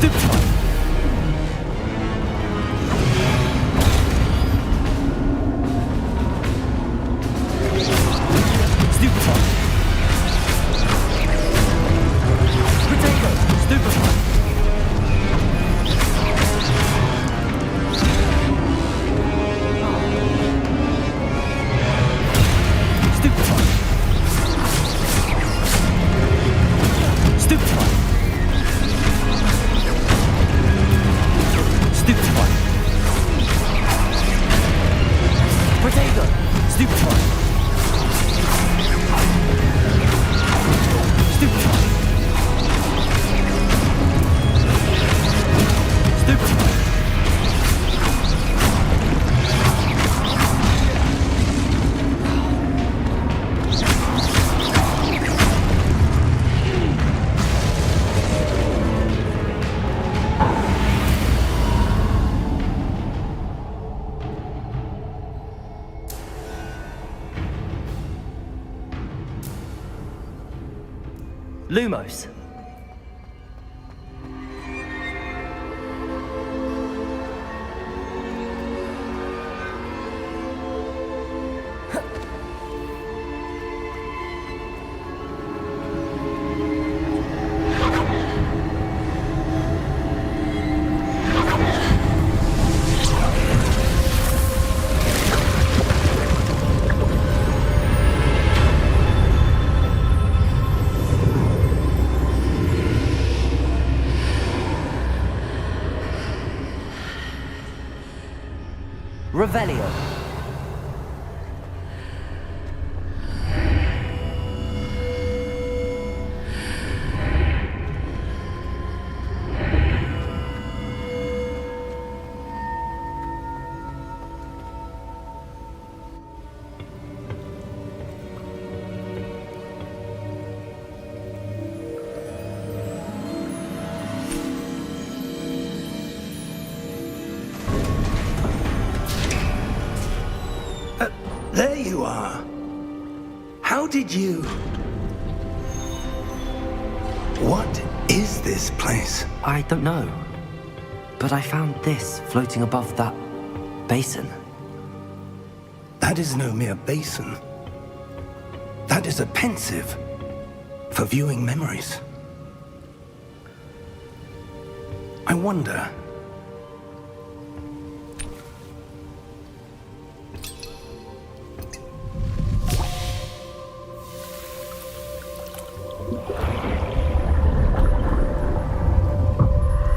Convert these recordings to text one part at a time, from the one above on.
Stupefy. Stupefy. Potato. Stupefy. Stupefy. Stupefy. Stupefy. Potato. Stupefy. Stupefy. Stupefy. Lumos. Revelio. There you are. How did you... What is this place? I don't know. But I found this floating above that basin. That is no mere basin. That is a pensive for viewing memories. I wonder...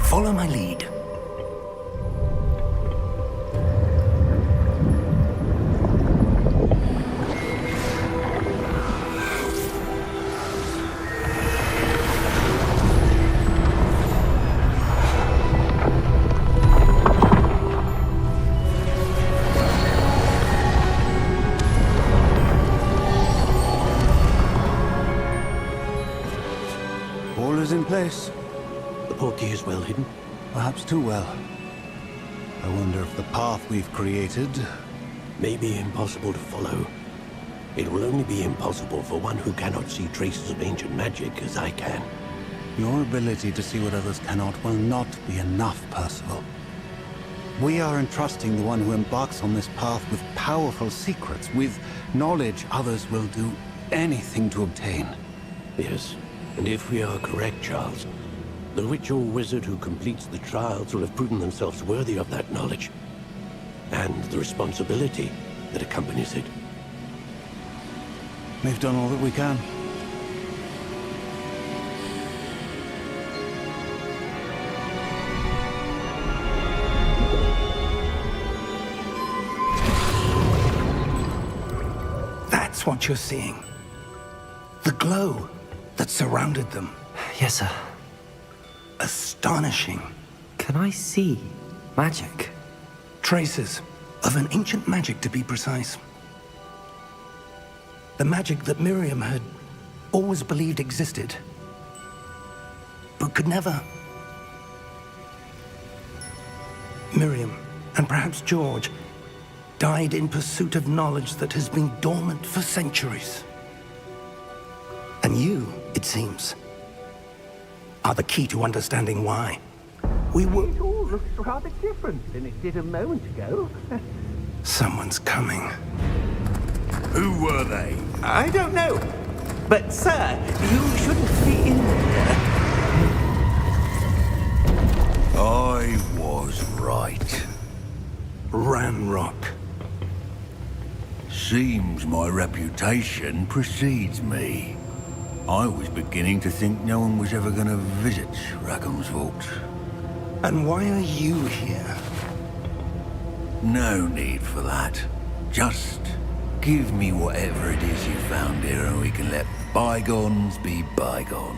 Follow my lead. All is in place. The portkey is well hidden. Perhaps too well. I wonder if the path we've created... May be impossible to follow. It will only be impossible for one who cannot see traces of ancient magic as I can. Your ability to see what others cannot will not be enough, Percival. We are entrusting the one who embarks on this path with powerful secrets, with knowledge others will do anything to obtain. Yes, and if we are correct, Charles, the witch or wizard who completes the trials will have proven themselves worthy of that knowledge, and the responsibility that accompanies it. We've done all that we can. That's what you're seeing. The glow that surrounded them. Yes, sir. Astonishing. Can I see magic? Traces of an ancient magic, to be precise. The magic that Miriam had always believed existed, but could never. Miriam, and perhaps George, died in pursuit of knowledge that has been dormant for centuries. And you, it seems, are the key to understanding why. We were... It all looks rather different than it did a moment ago. Someone's coming. Who were they? I don't know. But, sir, you shouldn't be in there. I was right. Ranrock. Seems my reputation precedes me. I was beginning to think no one was ever going to visit Rackham's vault. And why are you here? No need for that. Just give me whatever it is you found here and we can let bygones be bygones.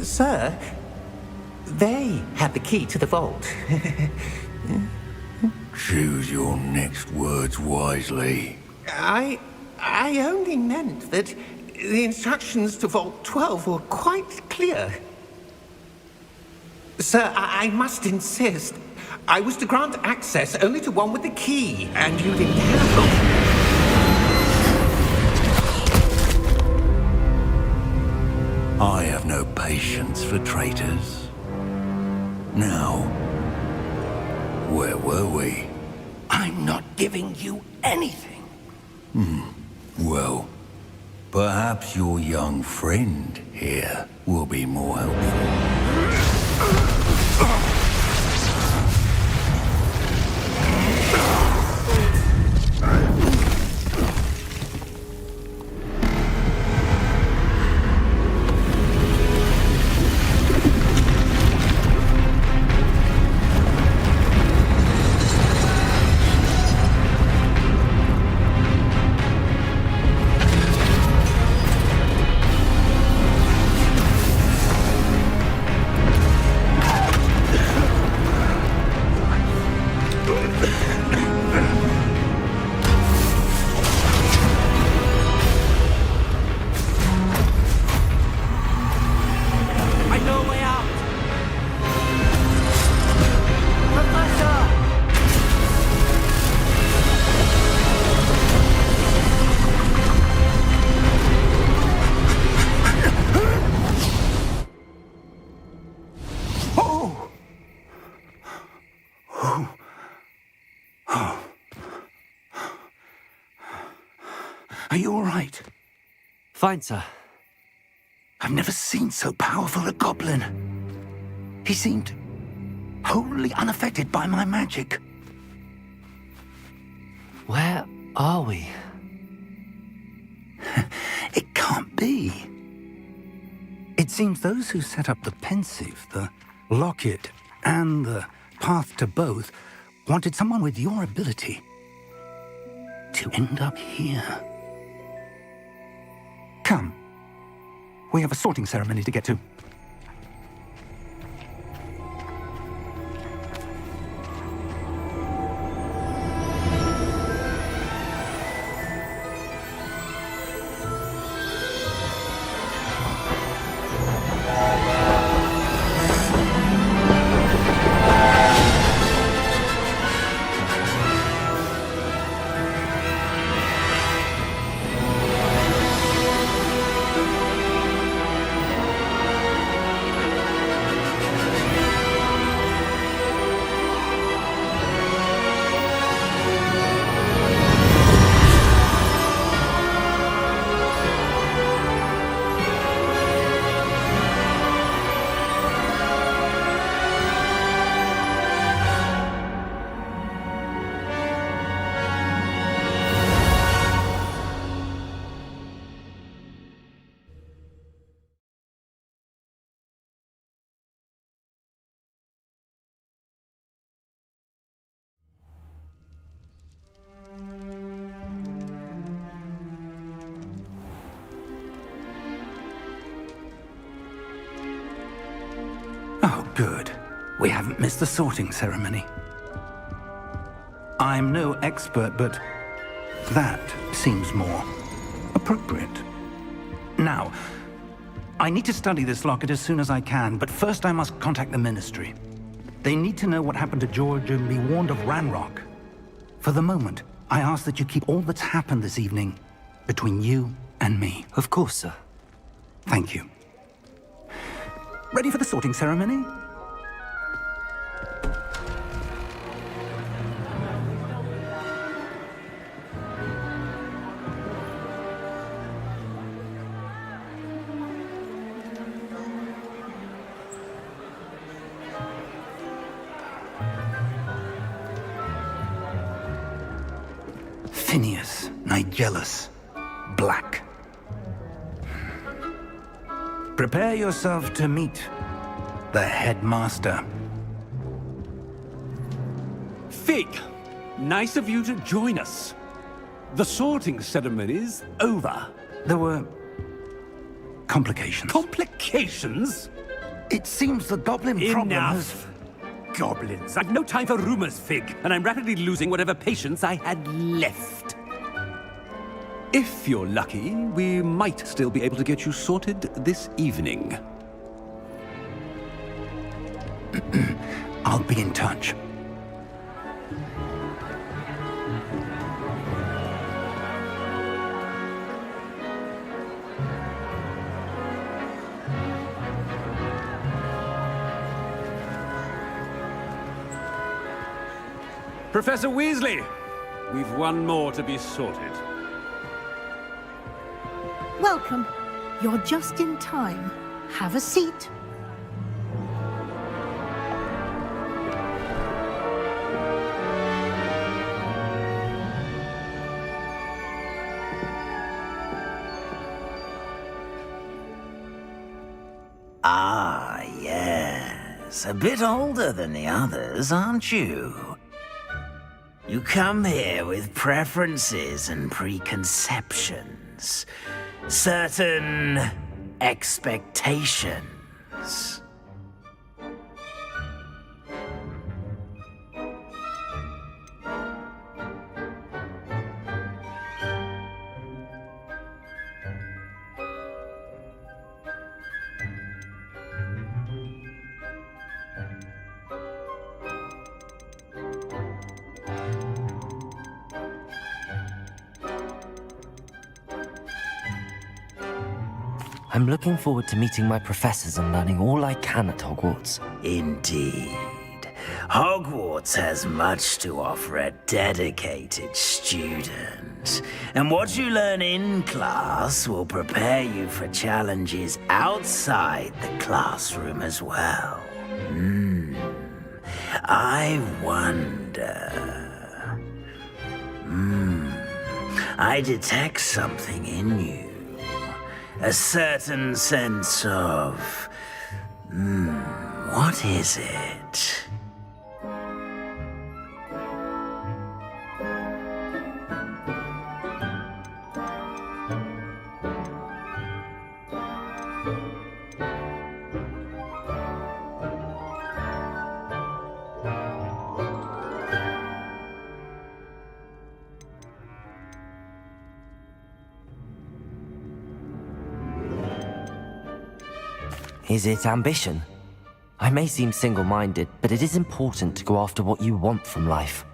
Sir, they had the key to the vault. Choose your next words wisely. I only meant that the instructions to Vault 12 were quite clear. Sir, I must insist. I was to grant access only to one with the key, and you didn't have I have no patience for traitors. Now, where were we? I'm not giving you anything. Well, perhaps your young friend here will be more helpful. Are you all right? Fine, sir. I've never seen so powerful a goblin. He seemed wholly unaffected by my magic. Where are we? It can't be. It seems those who set up the pensive, the locket, and the path to both wanted someone with your ability to end up here. Come. We have a sorting ceremony to get to. Oh, good. We haven't missed the sorting ceremony. I'm no expert, but that seems more appropriate. Now, I need to study this locket as soon as I can, but first I must contact the Ministry. They need to know what happened to George and be warned of Ranrock. For the moment, I ask that you keep all that's happened this evening between you and me. Of course, sir. Thank you. Ready for the sorting ceremony? Phineas, Nigellus, Black. Prepare yourself to meet the headmaster. Fig, nice of you to join us. The sorting ceremony's over. There were complications. Complications? It seems the goblin problem has... Enough! Goblins. I've no time for rumors, Fig, and I'm rapidly losing whatever patience I had left. If you're lucky, we might still be able to get you sorted this evening. I'll be in touch. Professor Weasley, we've one more to be sorted. Welcome. You're just in time. Have a seat. Ah, yes. A bit older than the others, aren't you? You come here with preferences and preconceptions. Certain expectations. I'm looking forward to meeting my professors and learning all I can at Hogwarts. Indeed. Hogwarts has much to offer a dedicated student. And what you learn in class will prepare you for challenges outside the classroom as well. I wonder... I detect something in you. A certain sense of... what is it? Is it ambition? I may seem single-minded, but it is important to go after what you want from life.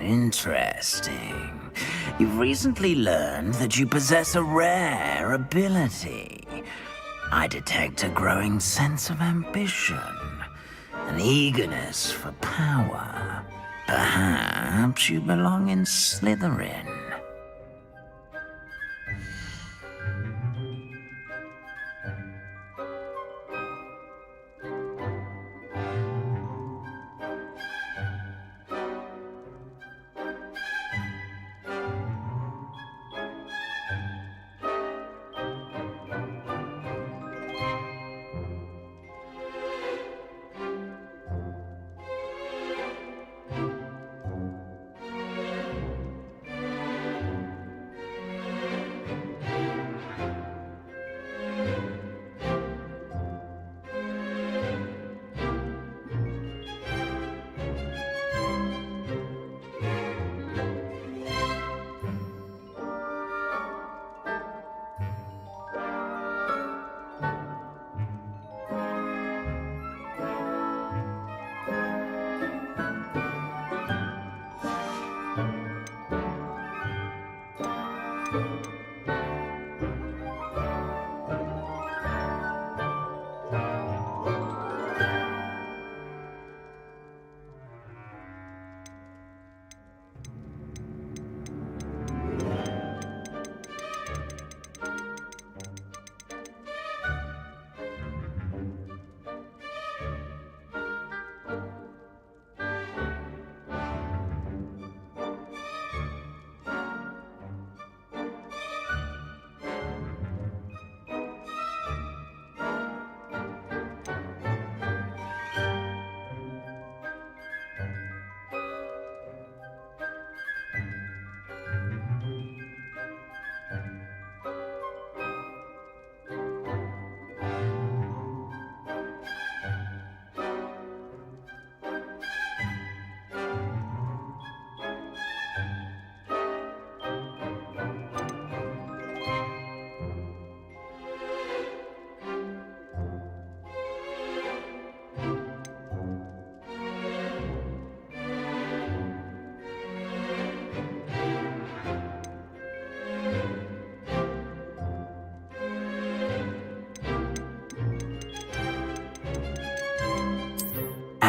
Interesting. You've recently learned that you possess a rare ability. I detect a growing sense of ambition, an eagerness for power. Perhaps you belong in Slytherin.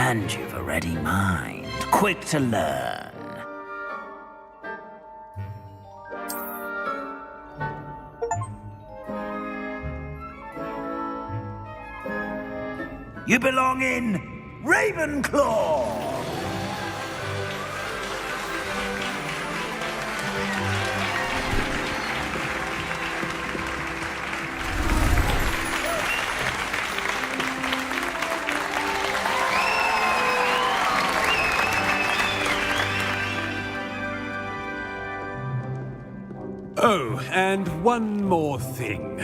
And you've a ready mind, quick to learn. You belong in Ravenclaw! Oh, and one more thing.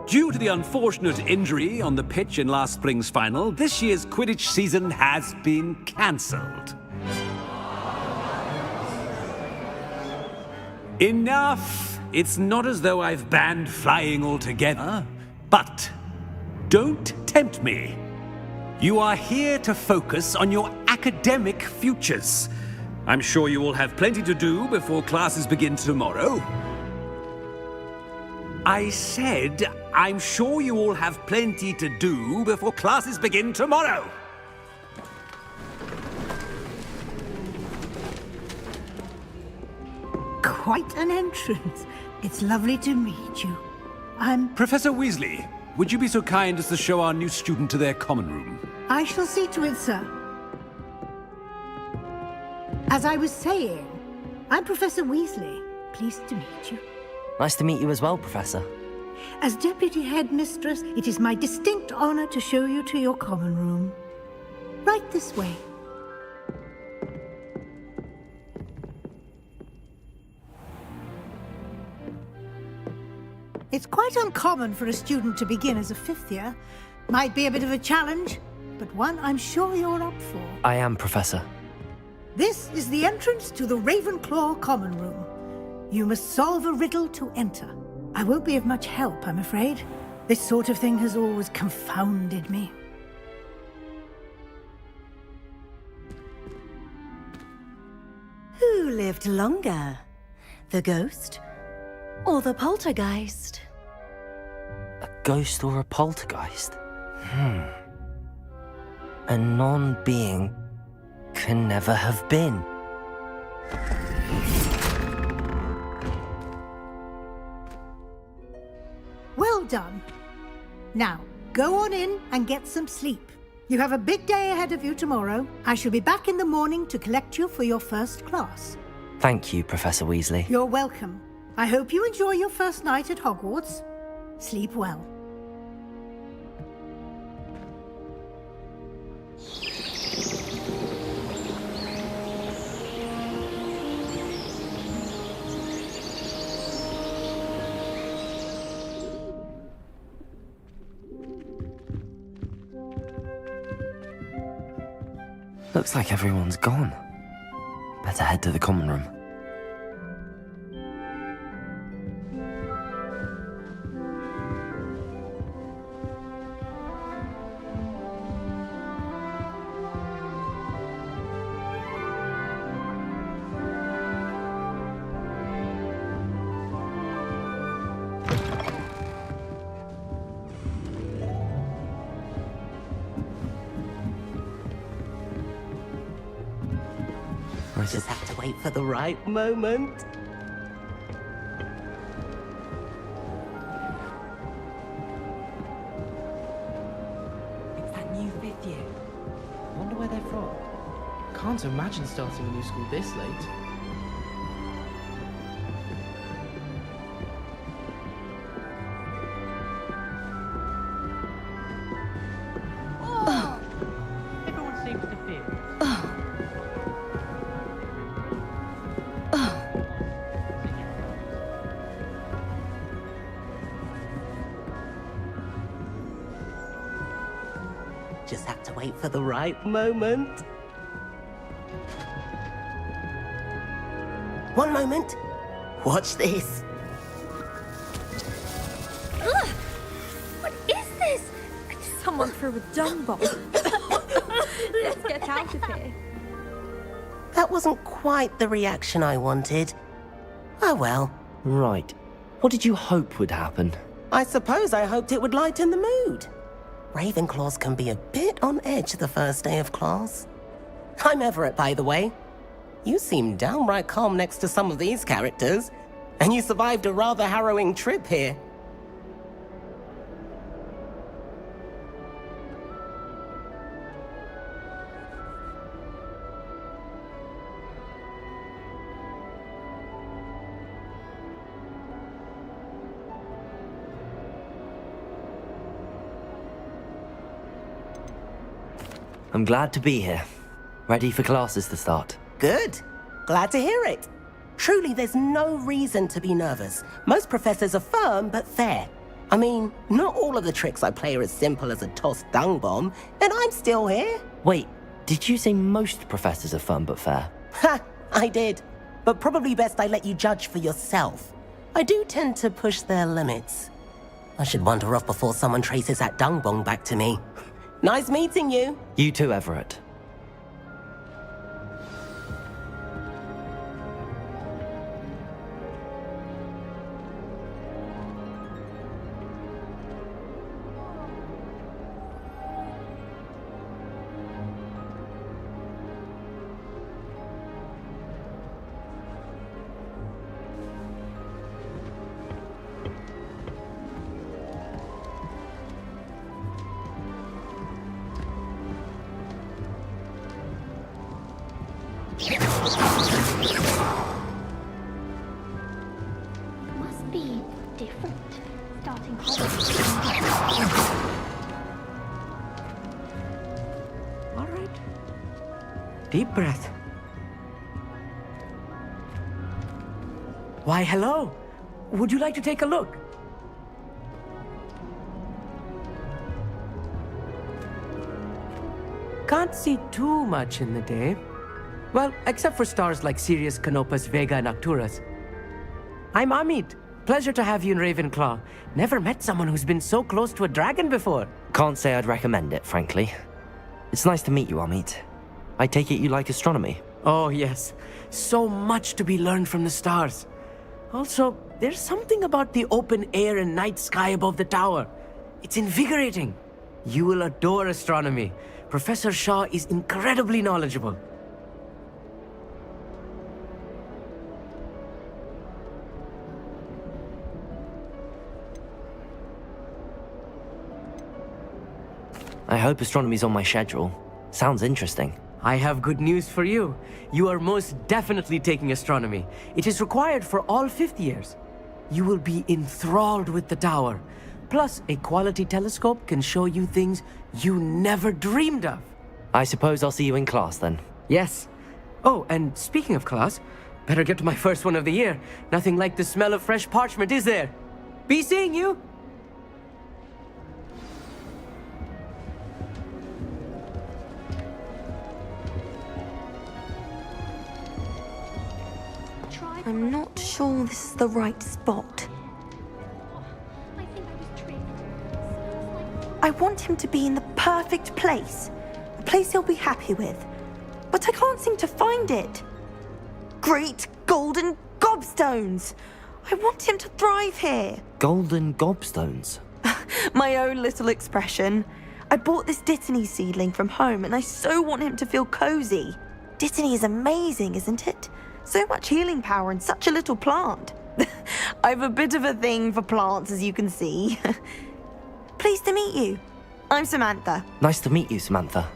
Due to the unfortunate injury on the pitch in last spring's final, this year's Quidditch season has been cancelled. Enough! It's not as though I've banned flying altogether, but don't tempt me. You are here to focus on your academic futures. I'm sure you will have plenty to do before classes begin tomorrow. I said, I'm sure you all have plenty to do before classes begin tomorrow. Quite an entrance. It's lovely to meet you. I'm... Professor Weasley, would you be so kind as to show our new student to their common room? I shall see to it, sir. As I was saying, I'm Professor Weasley. Pleased to meet you. Nice to meet you as well, Professor. As Deputy Headmistress, it is my distinct honor to show you to your common room. Right this way. It's quite uncommon for a student to begin as a fifth year. Might be a bit of a challenge, but one I'm sure you're up for. I am, Professor. This is the entrance to the Ravenclaw common room. You must solve a riddle to enter. I won't be of much help, I'm afraid. This sort of thing has always confounded me. Who lived longer? The ghost or the poltergeist? A ghost or a poltergeist? A non-being can never have been. Well done. Now, go on in and get some sleep. You have a big day ahead of you tomorrow. I shall be back in the morning to collect you for your first class. Thank you, Professor Weasley. You're welcome. I hope you enjoy your first night at Hogwarts. Sleep well. Looks like everyone's gone. Better head to the common room. Just have to wait for the right moment. It's that new fifth year. Wonder where they're from. Can't imagine starting a new school this late. Everyone seems to feel. Just have to wait for the right moment. One moment. Watch this. Ugh! What is this? Someone threw a dung bomb. Let's get out of here. That wasn't quite the reaction I wanted. Oh well. Right. What did you hope would happen? I suppose I hoped it would lighten the mood. Ravenclaws can be a bit on edge the first day of class. I'm Everett, by the way. You seem downright calm next to some of these characters, and you survived a rather harrowing trip here. I'm glad to be here. Ready for classes to start. Good. Glad to hear it. Truly, there's no reason to be nervous. Most professors are firm but fair. I mean, not all of the tricks I play are as simple as a tossed dung bomb, and I'm still here. Wait, did you say most professors are fun but fair? Ha! I did. But probably best I let you judge for yourself. I do tend to push their limits. I should wander off before someone traces that dung bomb back to me. Nice meeting you. You too, Everett. Must be different. Starting All right. Deep breath. Why, hello. Would you like to take a look? Can't see too much in the day. Well, except for stars like Sirius, Canopus, Vega, and Arcturus. I'm Amit. Pleasure to have you in Ravenclaw. Never met someone who's been so close to a dragon before. Can't say I'd recommend it, frankly. It's nice to meet you, Amit. I take it you like astronomy? Oh, yes. So much to be learned from the stars. Also, there's something about the open air and night sky above the tower. It's invigorating. You will adore astronomy. Professor Shaw is incredibly knowledgeable. I hope astronomy's on my schedule. Sounds interesting. I have good news for you. You are most definitely taking astronomy. It is required for all fifth years. You will be enthralled with the tower. Plus, a quality telescope can show you things you never dreamed of. I suppose I'll see you in class then. Yes. Oh, and speaking of class, better get to my first one of the year. Nothing like the smell of fresh parchment, is there? Be seeing you! I'm not sure this is the right spot. I want him to be in the perfect place. A place he'll be happy with. But I can't seem to find it. Great golden gobstones! I want him to thrive here. Golden gobstones? My own little expression. I bought this Dittany seedling from home and I so want him to feel cozy. Dittany is amazing, isn't it? So much healing power in such a little plant. I've a bit of a thing for plants, as you can see. Pleased to meet you. I'm Samantha. Nice to meet you, Samantha.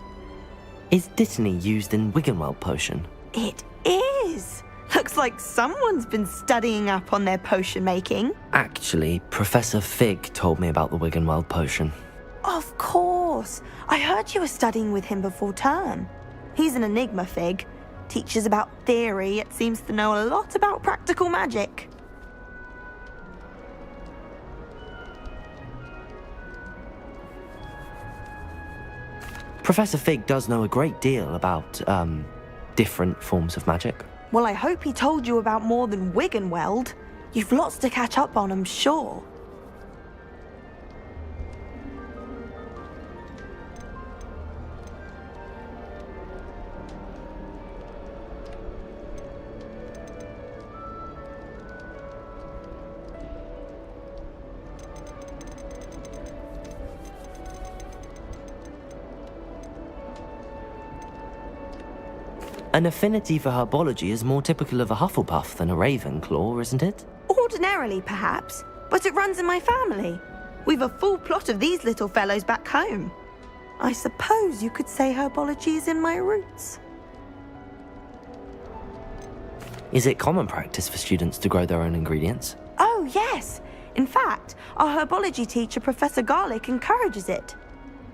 Is Dittany used in Wiggenweld potion? It is. Looks like someone's been studying up on their potion making. Actually, Professor Fig told me about the Wiggenweld potion. Of course. I heard you were studying with him before term. He's an enigma, Fig. Teaches about theory, it seems to know a lot about practical magic. Professor Fig does know a great deal about, different forms of magic. Well, I hope he told you about more than Wiggenweld. You've lots to catch up on, I'm sure. An affinity for herbology is more typical of a Hufflepuff than a Ravenclaw, isn't it? Ordinarily, perhaps, but it runs in my family. We've a full plot of these little fellows back home. I suppose you could say herbology is in my roots. Is it common practice for students to grow their own ingredients? Oh, yes. In fact, our herbology teacher, Professor Garlick, encourages it.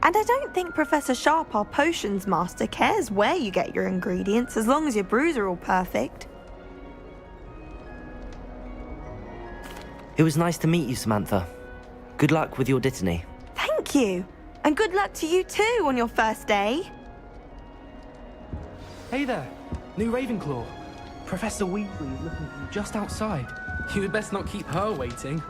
And I don't think Professor Sharp, our potions master, cares where you get your ingredients as long as your brews are all perfect. It was nice to meet you, Samantha. Good luck with your dittany. Thank you. And good luck to you too on your first day. Hey there, new Ravenclaw. Professor Weasley is looking for you just outside. You had best not keep her waiting.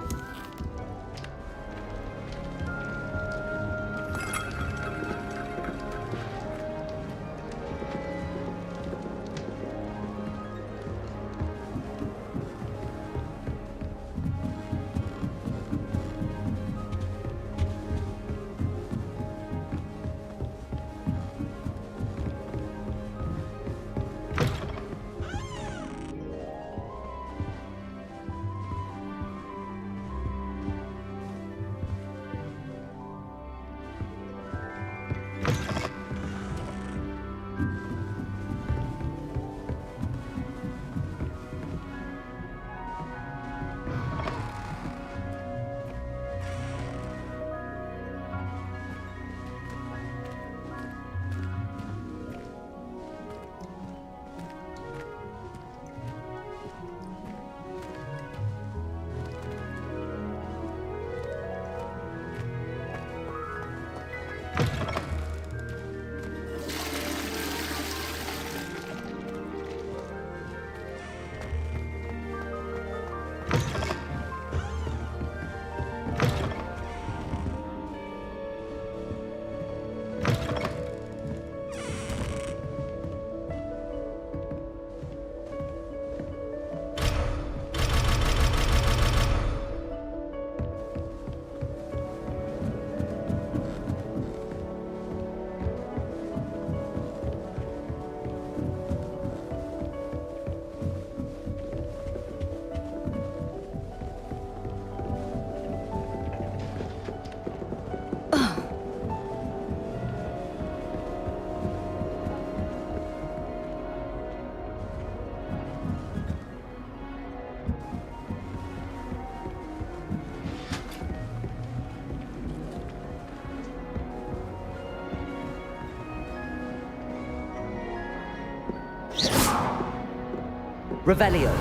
Revelio.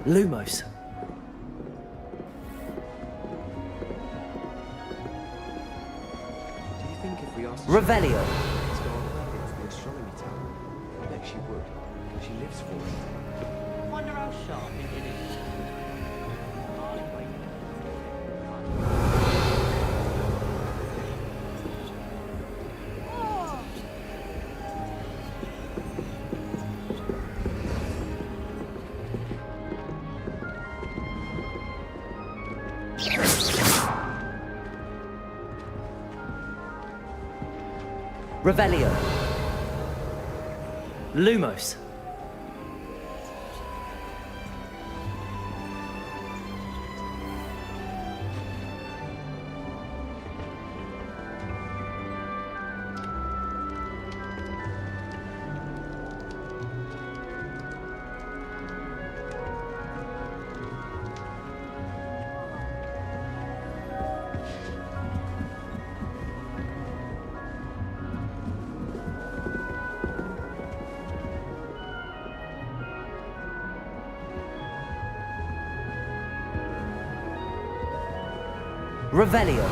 Lumos. Do you think if we asked Revelio. to go on early to the astronomy tower, I bet she would. She lives for it. Wonder how sharp it is. Revelio. Lumos. Revelio.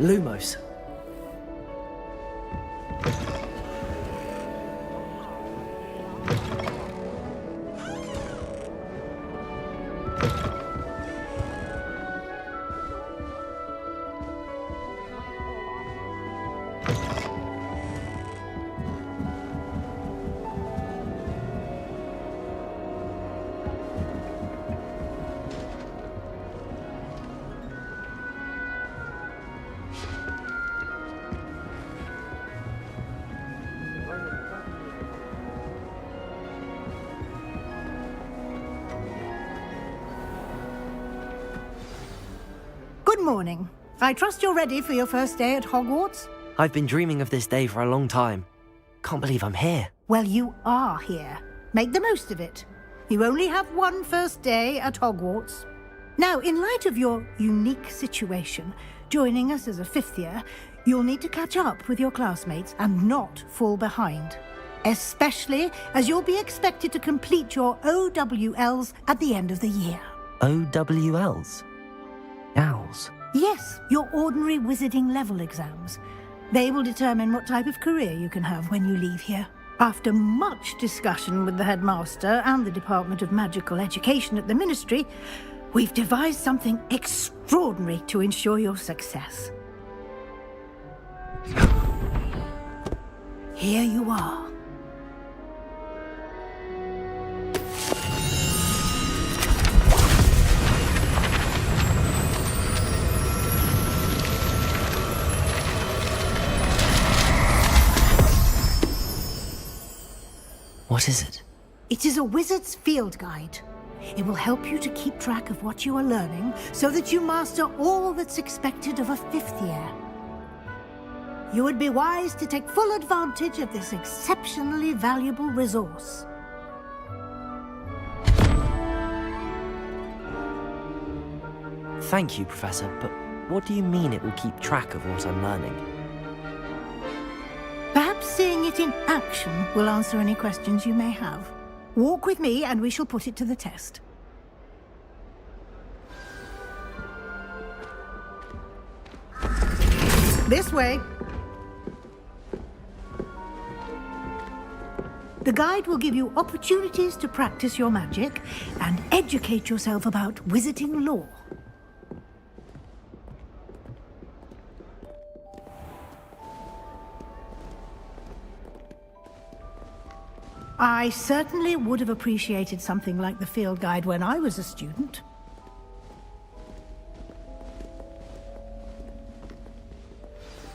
Lumos. morning. I trust you're ready for your first day at Hogwarts? I've been dreaming of this day for a long time. Can't believe I'm here. Well, you are here. Make the most of it. You only have one first day at Hogwarts. Now, in light of your unique situation, joining us as a fifth year, you'll need to catch up with your classmates and not fall behind. Especially as you'll be expected to complete your OWLs at the end of the year. OWLs? Owls? Yes, your ordinary wizarding level exams. They will determine what type of career you can have when you leave here. After much discussion with the headmaster and the Department of Magical Education at the Ministry, we've devised something extraordinary to ensure your success. Here you are. What is it? It is a wizard's field guide. It will help you to keep track of what you are learning so that you master all that's expected of a fifth year. You would be wise to take full advantage of this exceptionally valuable resource. Thank you, Professor, but what do you mean it will keep track of what I'm learning? Perhaps seeing it in action will answer any questions you may have. Walk with me and we shall put it to the test. This way. The guide will give you opportunities to practice your magic and educate yourself about wizarding lore. I certainly would have appreciated something like the field guide when I was a student.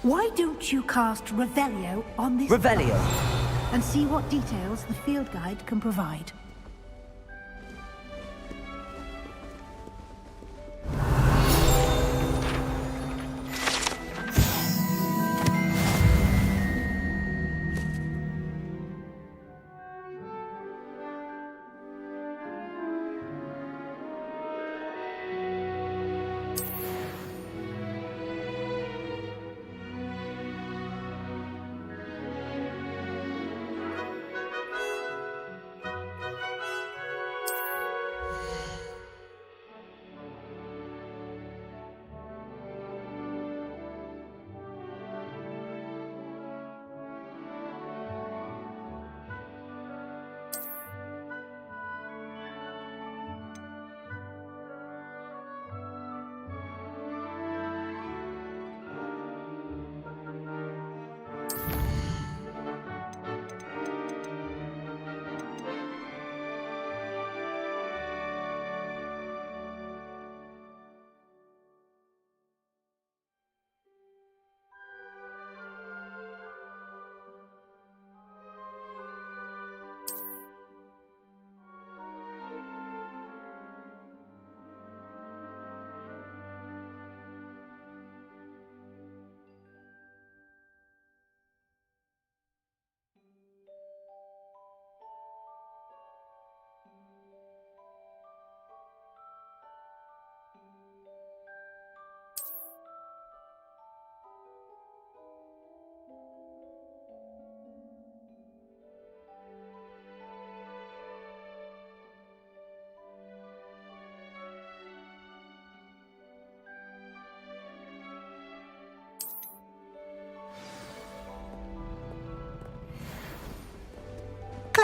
Why don't you cast Revelio on this Revelio! and see what details the field guide can provide?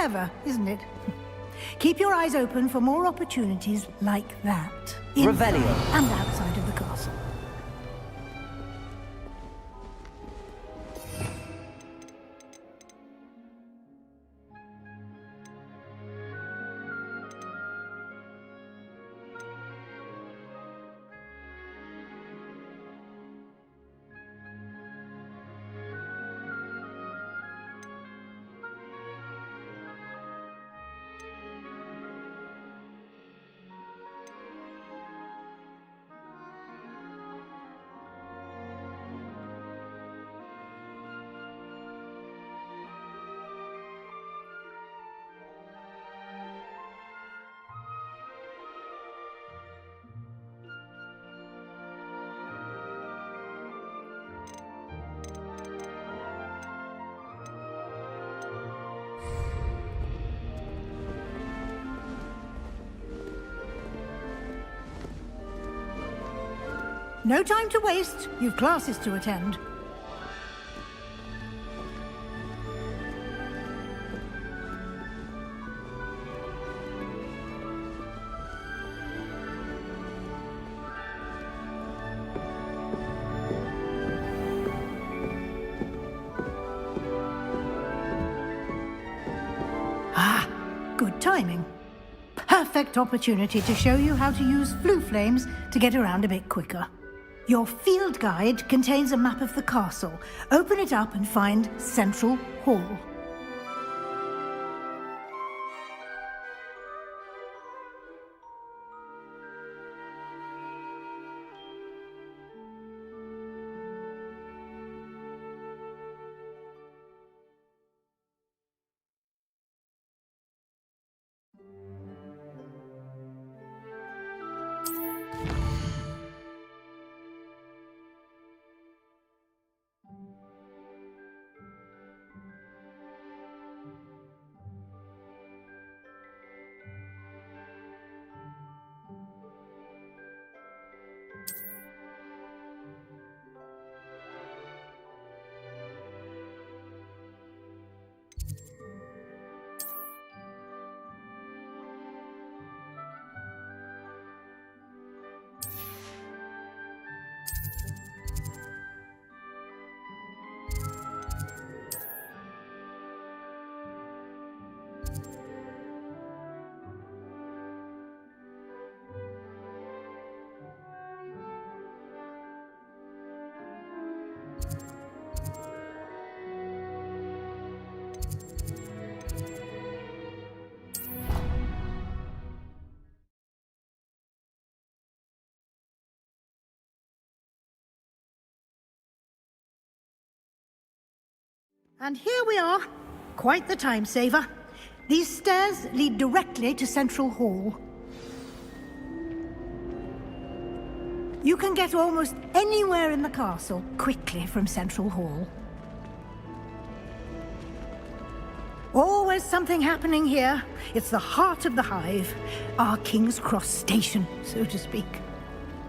Clever, isn't it? Keep your eyes open for more opportunities like that. Revelio. And outside of the castle. No time to waste. You've classes to attend. Ah, good timing. Perfect opportunity to show you how to use flue flames to get around a bit quicker. Your field guide contains a map of the castle. Open it up and find Central Hall. And here we are. Quite the time saver. These stairs lead directly to Central Hall. You can get almost anywhere in the castle quickly from Central Hall. Always something happening here. It's the heart of the Hive, our King's Cross station, so to speak.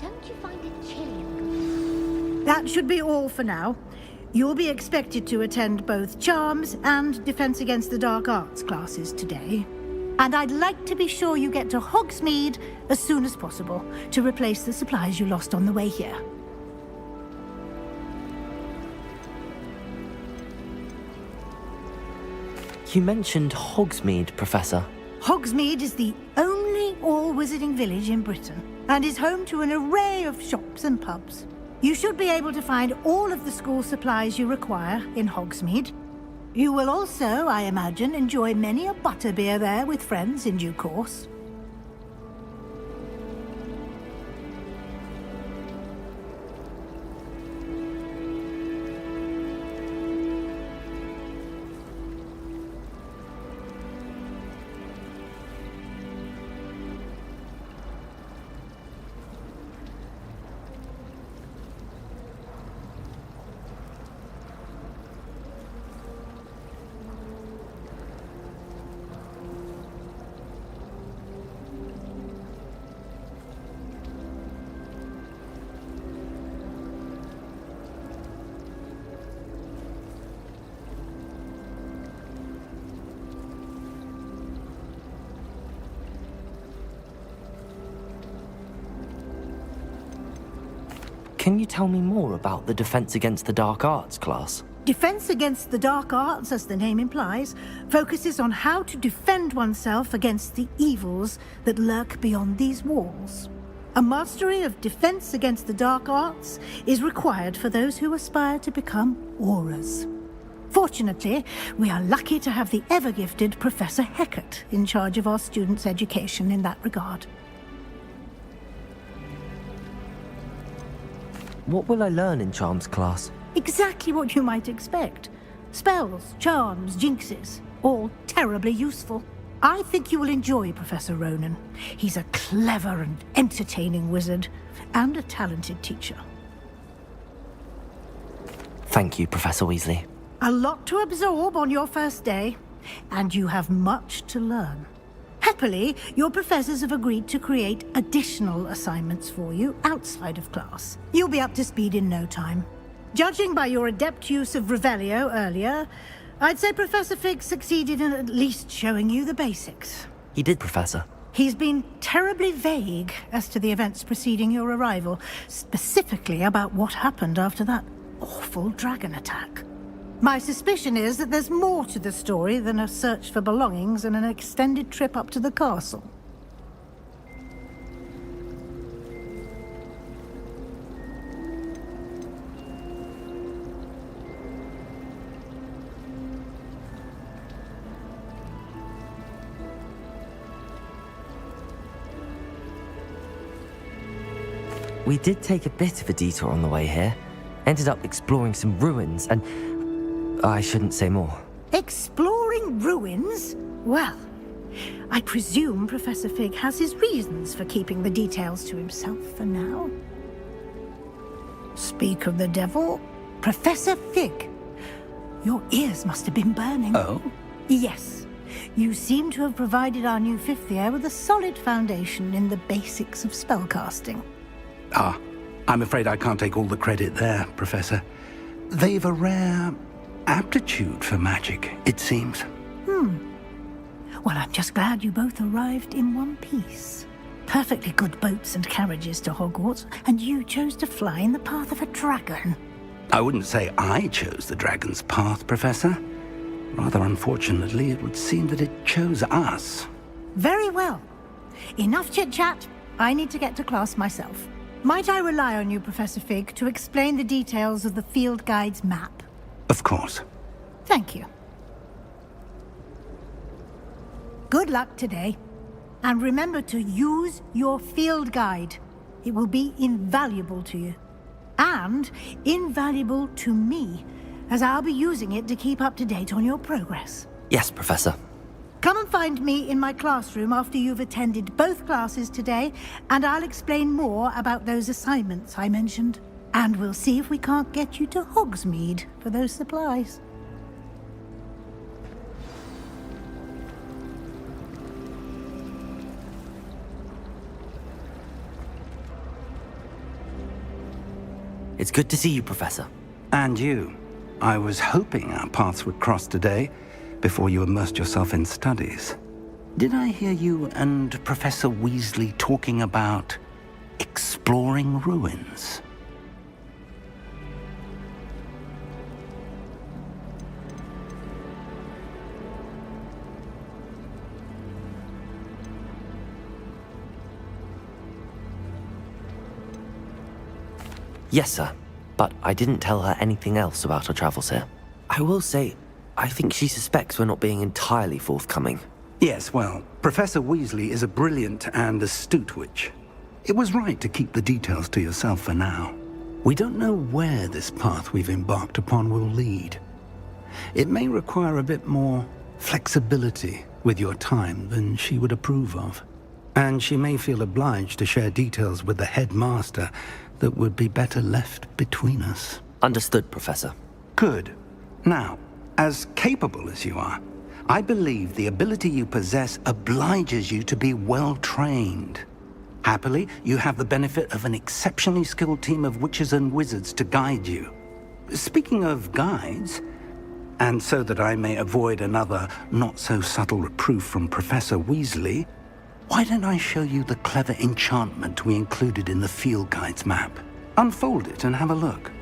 Don't you find it chilly? That should be all for now. You'll be expected to attend both Charms and Defense Against the Dark Arts classes today. And I'd like to be sure you get to Hogsmeade as soon as possible to replace the supplies you lost on the way here. You mentioned Hogsmeade, Professor. Hogsmeade is the only all-wizarding village in Britain and is home to an array of shops and pubs. You should be able to find all of the school supplies you require in Hogsmeade. You will also, I imagine, enjoy many a butterbeer there with friends in due course. Can you tell me more about the Defense Against the Dark Arts class? Defense Against the Dark Arts, as the name implies, focuses on how to defend oneself against the evils that lurk beyond these walls. A mastery of Defense Against the Dark Arts is required for those who aspire to become Aurors. Fortunately, we are lucky to have the ever-gifted Professor Hecat in charge of our students' education in that regard. What will I learn in Charms class? Exactly what you might expect. Spells, charms, jinxes, all terribly useful. I think you will enjoy Professor Ronan. He's a clever and entertaining wizard, and a talented teacher. Thank you, Professor Weasley. A lot to absorb on your first day, and you have much to learn. Happily, your professors have agreed to create additional assignments for you outside of class. You'll be up to speed in no time. Judging by your adept use of Revelio earlier, I'd say Professor Fig succeeded in at least showing you the basics. He did, Professor. He's been terribly vague as to the events preceding your arrival, specifically about what happened after that awful dragon attack. My suspicion is that there's more to the story than a search for belongings and an extended trip up to the castle. We did take a bit of a detour on the way here. Ended up exploring some ruins, and I shouldn't say more. Exploring ruins? Well, I presume Professor Fig has his reasons for keeping the details to himself for now. Speak of the devil, Professor Fig. Your ears must have been burning. Oh? Yes. You seem to have provided our new fifth year with a solid foundation in the basics of spellcasting. Ah, I'm afraid I can't take all the credit there, Professor. They've a rare aptitude for magic, it seems. Well, I'm just glad you both arrived in one piece. Perfectly good boats and carriages to Hogwarts, and you chose to fly in the path of a dragon. I wouldn't say I chose the dragon's path, Professor. Rather unfortunately, it would seem that it chose us. Very well. Enough chit-chat. I need to get to class myself. Might I rely on you, Professor Fig, to explain the details of the field guide's map? Of course. Thank you. Good luck today. And remember to use your field guide. It will be invaluable to you. And invaluable to me, as I'll be using it to keep up to date on your progress. Yes, Professor. Come and find me in my classroom after you've attended both classes today, and I'll explain more about those assignments I mentioned. And we'll see if we can't get you to Hogsmeade for those supplies. It's good to see you, Professor. And you. I was hoping our paths would cross today, before you immersed yourself in studies. Did I hear you and Professor Weasley talking about exploring ruins? Yes, sir. But I didn't tell her anything else about our travels here. I will say, I think she suspects we're not being entirely forthcoming. Yes, well, Professor Weasley is a brilliant and astute witch. It was right to keep the details to yourself for now. We don't know where this path we've embarked upon will lead. It may require a bit more flexibility with your time than she would approve of. And she may feel obliged to share details with the headmaster that would be better left between us. Understood, Professor. Good. Now, as capable as you are, I believe the ability you possess obliges you to be well-trained. Happily, you have the benefit of an exceptionally skilled team of witches and wizards to guide you. Speaking of guides, and so that I may avoid another not-so-subtle reproof from Professor Weasley, why don't I show you the clever enchantment we included in the field guide's map? Unfold it and have a look.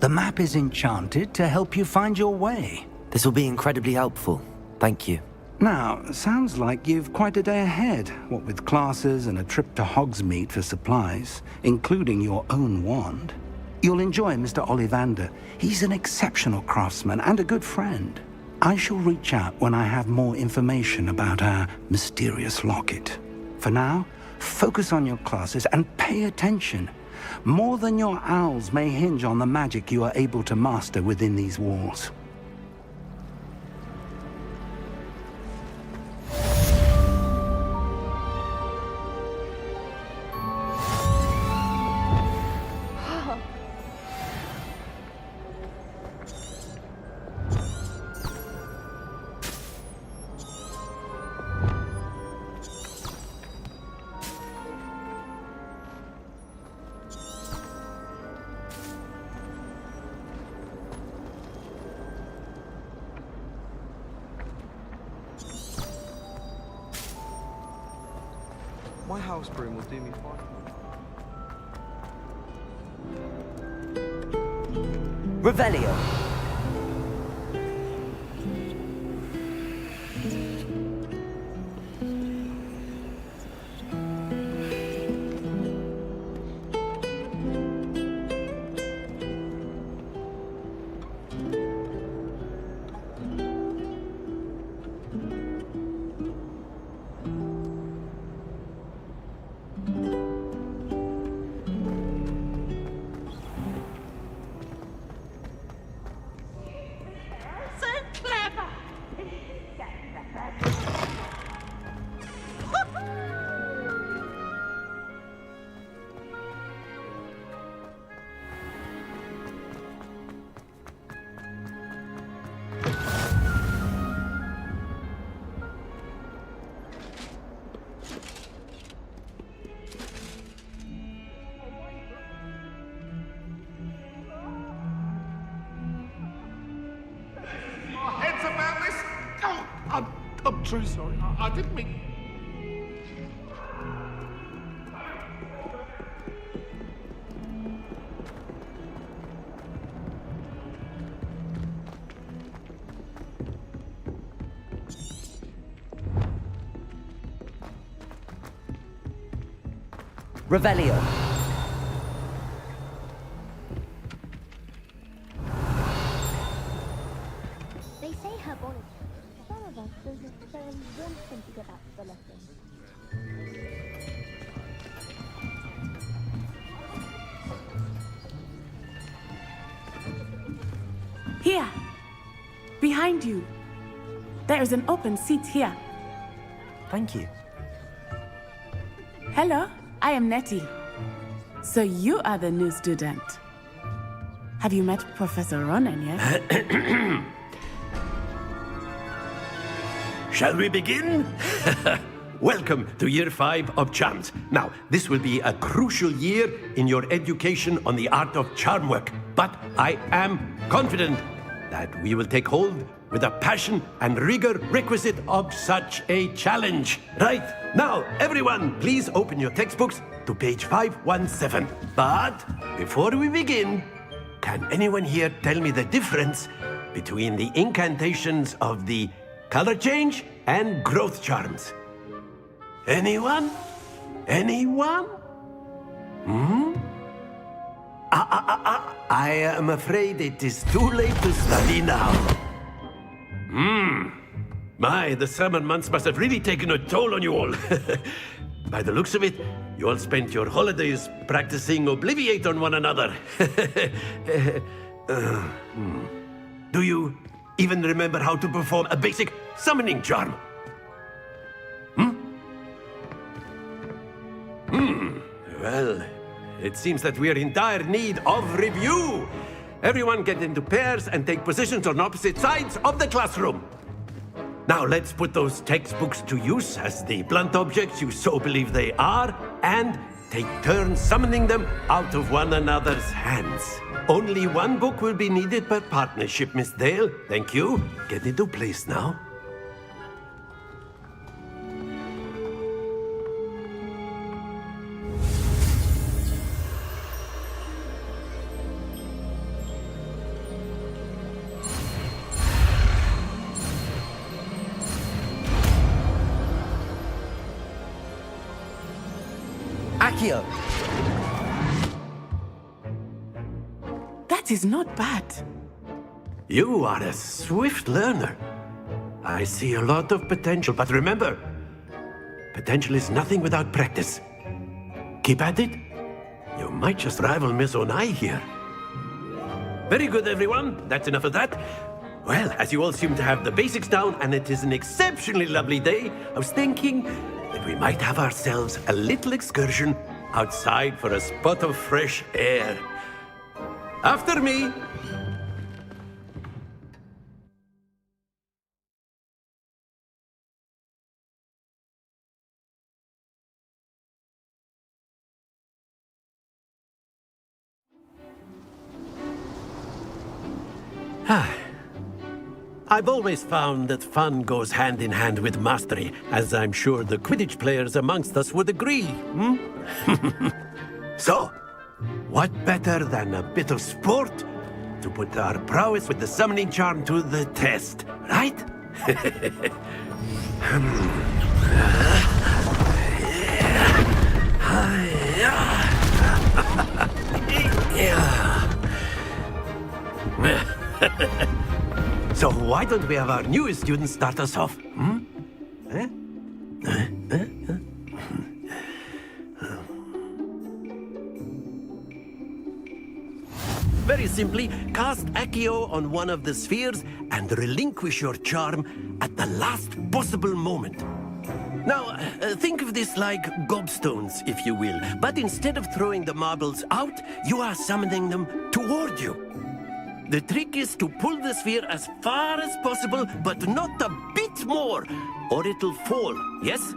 The map is enchanted to help you find your way. This will be incredibly helpful. Thank you. Now, sounds like you've quite a day ahead, what with classes and a trip to Hogsmeade for supplies, including your own wand. You'll enjoy Mr. Ollivander. He's an exceptional craftsman and a good friend. I shall reach out when I have more information about our mysterious locket. For now, focus on your classes and pay attention. More than your owls may hinge on the magic you are able to master within these walls. My house broom will do me fine. Revelio. I'm truly sorry. I didn't mean... Revelio. They say her body. Some of us doesn't necessarily want them to get back to the lesson. Here! Behind you! There is an open seat here. Thank you. Hello, I am Nettie. So you are the new student. Have you met Professor Ronan yet? Shall we begin? Welcome to Year 5 of Charms. Now, this will be a crucial year in your education on the art of charm work, but I am confident that we will take hold with the passion and rigor requisite of such a challenge. Right, now, everyone, please open your textbooks to page 517. But before we begin, can anyone here tell me the difference between the incantations of the color change and growth charms? Anyone? Anyone? I am afraid it is too late to study now. My, the summer months must have really taken a toll on you all. By the looks of it, you all spent your holidays practicing Obliviate on one another. Do you even remember how to perform a basic summoning charm? Well, it seems that we are in dire need of review. Everyone get into pairs and take positions on opposite sides of the classroom. Now let's put those textbooks to use as the blunt objects you so believe they are, and take turns summoning them out of one another's hands. Only one book will be needed per partnership, Miss Dale. Thank you. Get into place now. Accio! That is not bad. You are a swift learner. I see a lot of potential, but remember, potential is nothing without practice. Keep at it. You might just rival Miss Onai here. Very good, everyone. That's enough of that. Well, as you all seem to have the basics down, and it is an exceptionally lovely day, I was thinking that we might have ourselves a little excursion outside for a spot of fresh air. After me. I've always found that fun goes hand in hand with mastery, as I'm sure the Quidditch players amongst us would agree. So, what better than a bit of sport to put our prowess with the summoning charm to the test, right? So why don't we have our newest student start us off? Very simply, cast Accio on one of the spheres and relinquish your charm at the last possible moment. Now, think of this like gobstones, if you will, but instead of throwing the marbles out, you are summoning them toward you. The trick is to pull the sphere as far as possible, but not a bit more, or it'll fall, yes?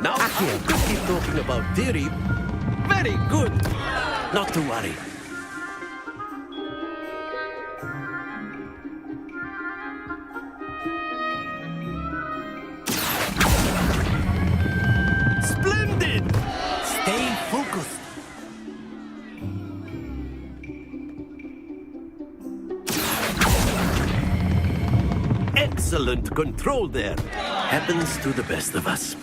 Now, I could keep talking about theory. Very good. Not to worry. Splendid! Stay focused. Excellent control there. Happens to the best of us.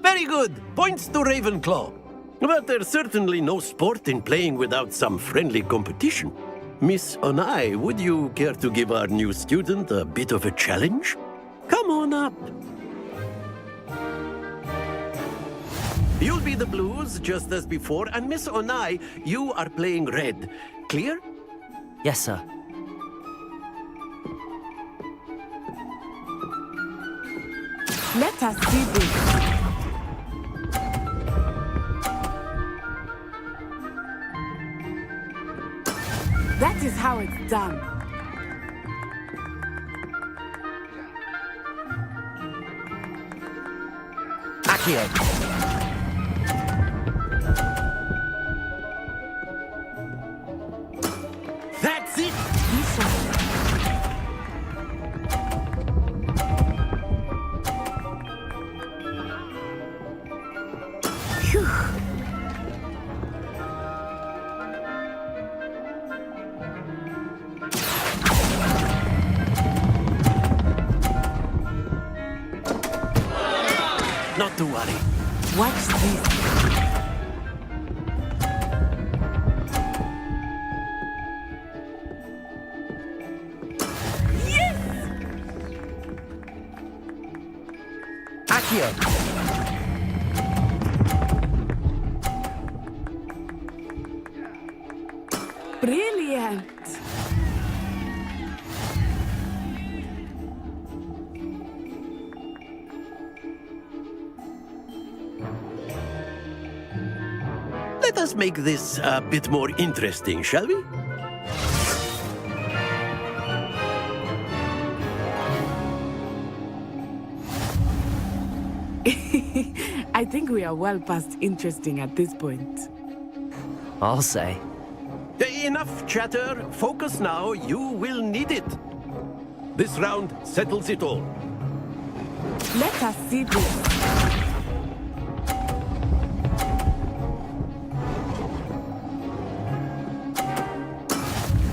Very good. Points to Ravenclaw. But there's certainly no sport in playing without some friendly competition. Miss Onai, would you care to give our new student a bit of a challenge? Come on up. You'll be the blues, just as before, and Miss Onai, you are playing red. Clear? Yes, sir. Let us see this. That is how it's done. Accio! That's it! Not to worry. Watch this. Yes! Accio! Brilliant! Let us make this a bit more interesting, shall we? I think we are well past interesting at this point. I'll say. Enough chatter. Focus now. You will need it. This round settles it all. Let us see this.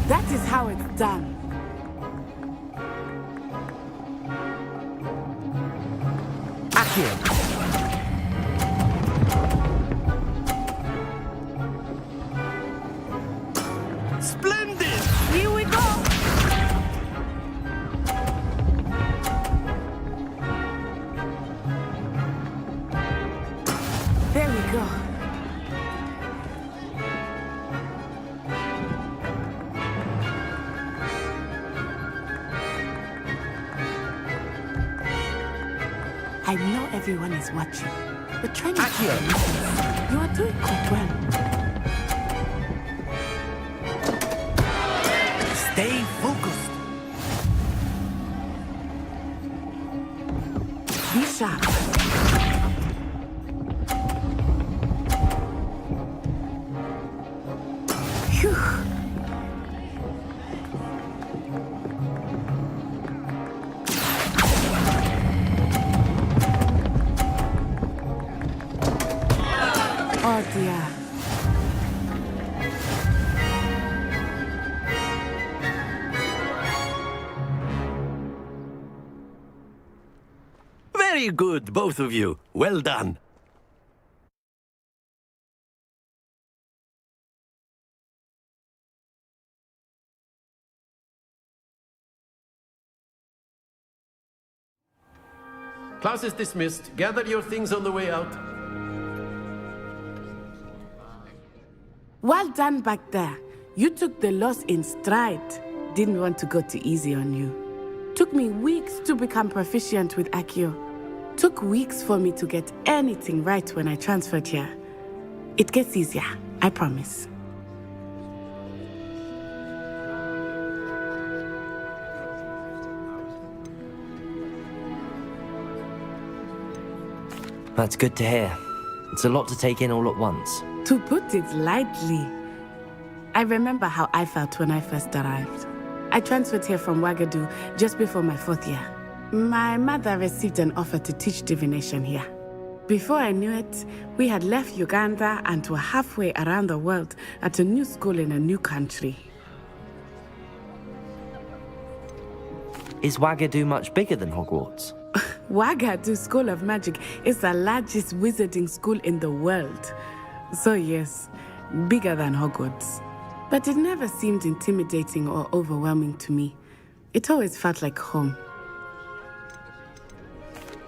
That is how it's done. Accio! go. I know everyone is watching, but try not to. You are doing quite well. Stay focused. Be sharp. Phew. Oh dear. Very good, both of you. Well done. Class is dismissed. Gather your things on the way out. Well done back there. You took the loss in stride. Didn't want to go too easy on you. Took me weeks to become proficient with Accio. Took weeks for me to get anything right when I transferred here. It gets easier, I promise. That's good to hear. It's a lot to take in all at once. To put it lightly, I remember how I felt when I first arrived. I transferred here from Wagadu just before my 4th year. My mother received an offer to teach divination here. Before I knew it, we had left Uganda and were halfway around the world at a new school in a new country. Is Wagadu much bigger than Hogwarts? Wagadu School of Magic is the largest wizarding school in the world. So yes, bigger than Hogwarts. But it never seemed intimidating or overwhelming to me. It always felt like home.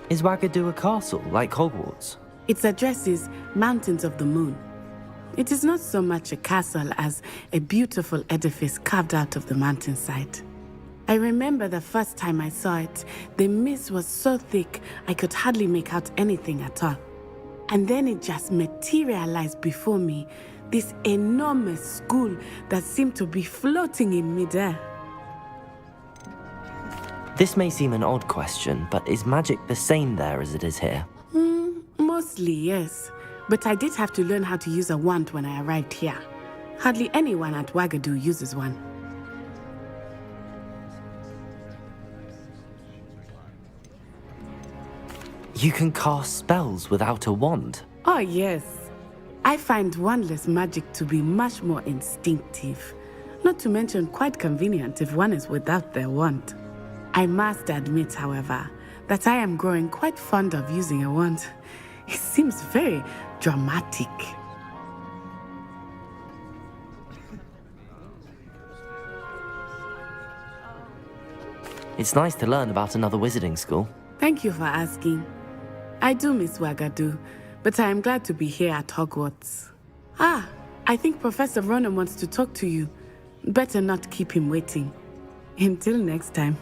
Is Wagadu a castle, like Hogwarts? Its address is Mountains of the Moon. It is not so much a castle as a beautiful edifice carved out of the mountainside. I remember the first time I saw it, the mist was so thick I could hardly make out anything at all. And then it just materialized before me, this enormous school that seemed to be floating in midair. This may seem an odd question, but is magic the same there as it is here? Mostly, yes. But I did have to learn how to use a wand when I arrived here. Hardly anyone at Wagadu uses one. You can cast spells without a wand? Oh, yes. I find wandless magic to be much more instinctive. Not to mention quite convenient if one is without their wand. I must admit, however, that I am growing quite fond of using a wand. It seems very dramatic. It's nice to learn about another wizarding school. Thank you for asking. I do miss Wagadu, but I am glad to be here at Hogwarts. Ah, I think Professor Ronan wants to talk to you. Better not keep him waiting. Until next time.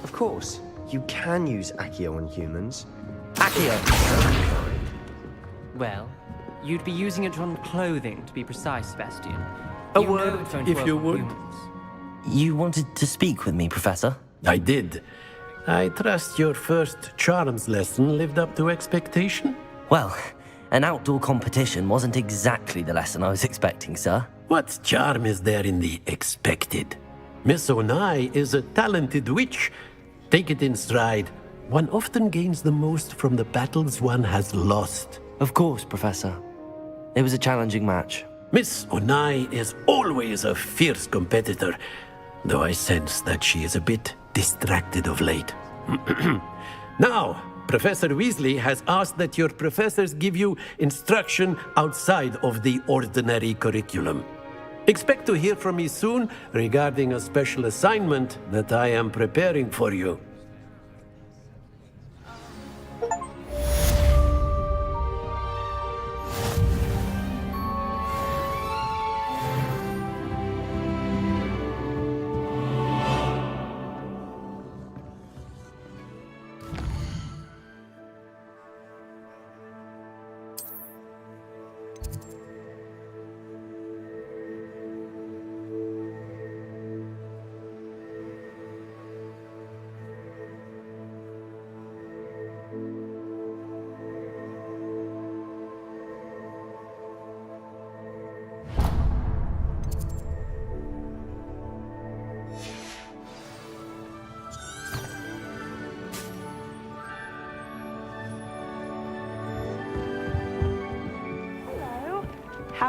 Of course, you can use Accio on humans. Accio! Well, you'd be using it on clothing, to be precise, Sebastian. A You know word, it won't if work you on would. humans. You wanted to speak with me, Professor? I did. I trust your first charms lesson lived up to expectation? Well, an outdoor competition wasn't exactly the lesson I was expecting, sir. What charm is there in the expected? Miss Onai is a talented witch. Take it in stride. One often gains the most from the battles one has lost. Of course, Professor. It was a challenging match. Miss Onai is always a fierce competitor, though I sense that she is a bit distracted of late. Now, Professor Weasley has asked that your professors give you instruction outside of the ordinary curriculum. Expect to hear from me soon regarding a special assignment that I am preparing for you.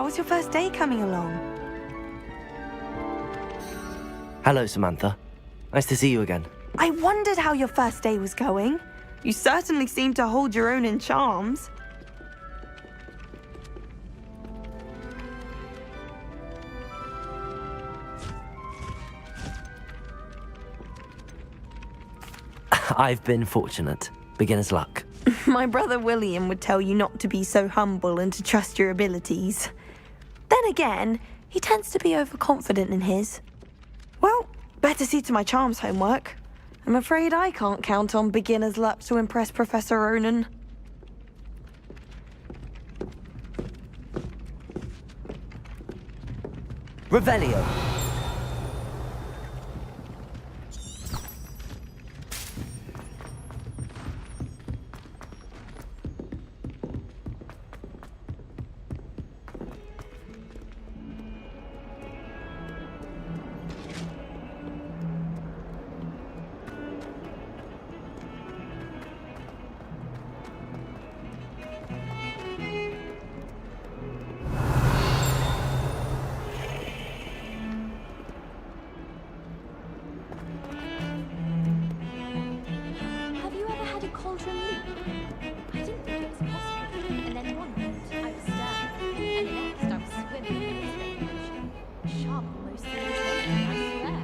how was your first day coming along? Hello, Samantha. Nice to see you again. I wondered how your first day was going. You certainly seem to hold your own in charms. I've been fortunate. Beginner's luck. My brother William would tell you not to be so humble and to trust your abilities. Then again, he tends to be overconfident in his. Well, better see to my charms homework. I'm afraid I can't count on beginner's luck to impress Professor Ronan. Revelio. Have you ever had a cauldron leap? I didn't think it was possible. And then one moment, I was stirred. And the next, I was swimming in this big ocean. Sharp almost seemed to want me, I swear.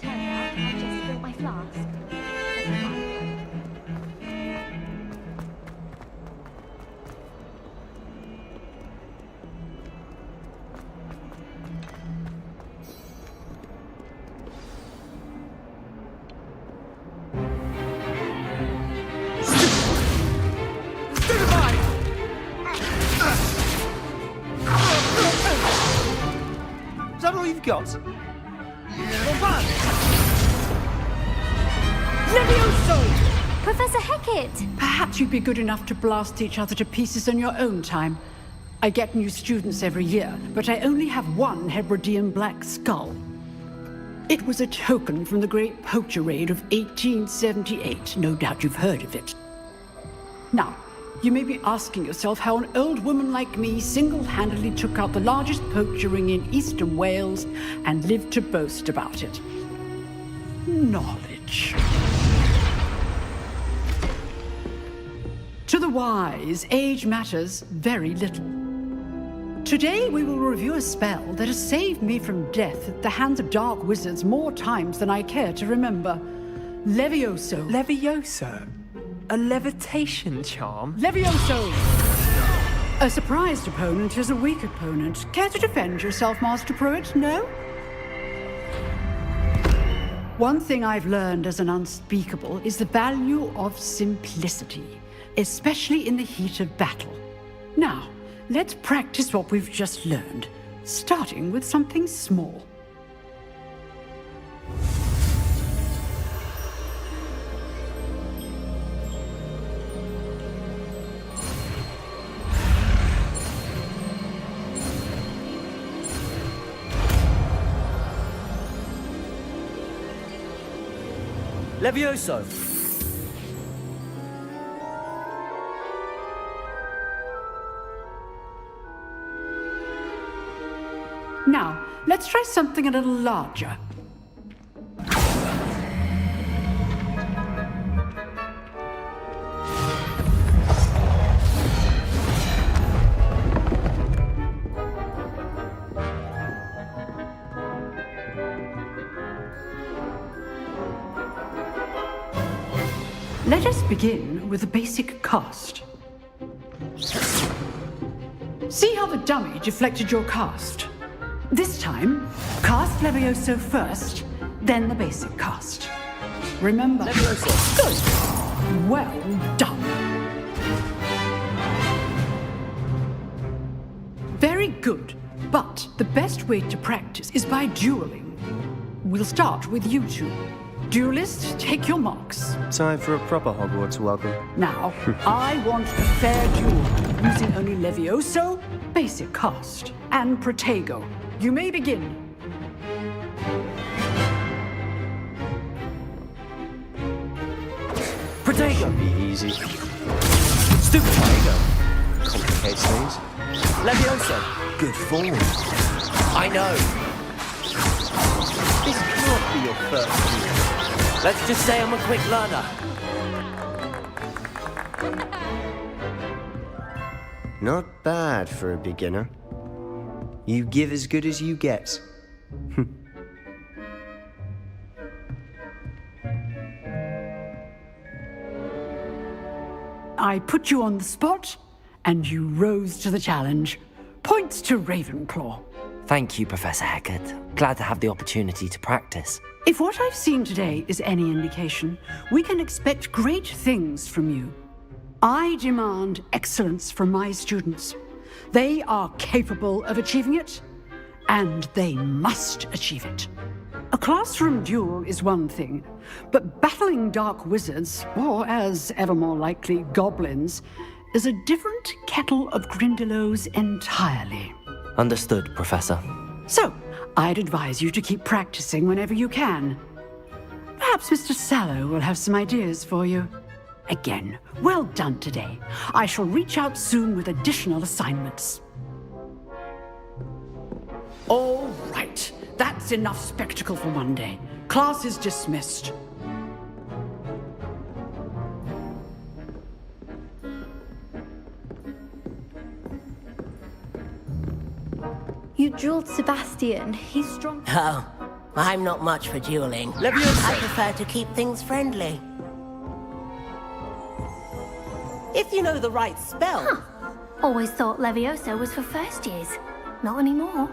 Turns out I just spilled my flask. Never mind. Is that all you've got? Levioso! Professor Hecat! Perhaps you'd be good enough to blast each other to pieces in your own time. I get new students every year, but I only have one Hebridean black skull. It was a token from the Great Poacher Raid of 1878. No doubt you've heard of it. Now, you may be asking yourself how an old woman like me single-handedly took out the largest poacher ring in eastern Wales and lived to boast about it. Knowledge. To the wise, age matters very little. Today we will review a spell that has saved me from death at the hands of dark wizards more times than I care to remember. Levioso. Levioso? A levitation charm? Levioso! A surprised opponent is a weak opponent. Care to defend yourself, Master Pruitt? No? One thing I've learned as an unspeakable is the value of simplicity, especially in the heat of battle. Now, let's practice what we've just learned, starting with something small. Levioso. Now, let's try something a little larger. Let us begin with a basic cast. See how the dummy deflected your cast? This time, cast Levioso first, then the basic cast. Remember. Levioso. Good. Well done. Very good. But the best way to practice is by dueling. We'll start with you two. Duelists, take your marks. Time for a proper Hogwarts welcome. Now, I want a fair duel, using only Levioso, basic cast, and Protego. You may begin. Protego! Be easy. Stupid Protego! complicates things. Leviosa, good form. I know. This can't be your first duel. Let's just say I'm a quick learner. Not bad for a beginner. You give as good as you get. I put you on the spot, and you rose to the challenge. Points to Ravenclaw. Thank you, Professor Hecat. Glad to have the opportunity to practice. If what I've seen today is any indication, we can expect great things from you. I demand excellence from my students. They are capable of achieving it, and they must achieve it. A classroom duel is one thing, but battling dark wizards, or as ever more likely, goblins, is a different kettle of Grindylows entirely. Understood, Professor. So, I'd advise you to keep practicing whenever you can. Perhaps Mr. Sallow will have some ideas for you. Again, well done today. I shall reach out soon with additional assignments. All right. That's enough spectacle for one day. Class is dismissed. You dueled Sebastian. He's strong. Oh, I'm not much for dueling. Leviosa. I prefer to keep things friendly. If you know the right spell. Huh. Always thought Leviosa was for first years. Not anymore.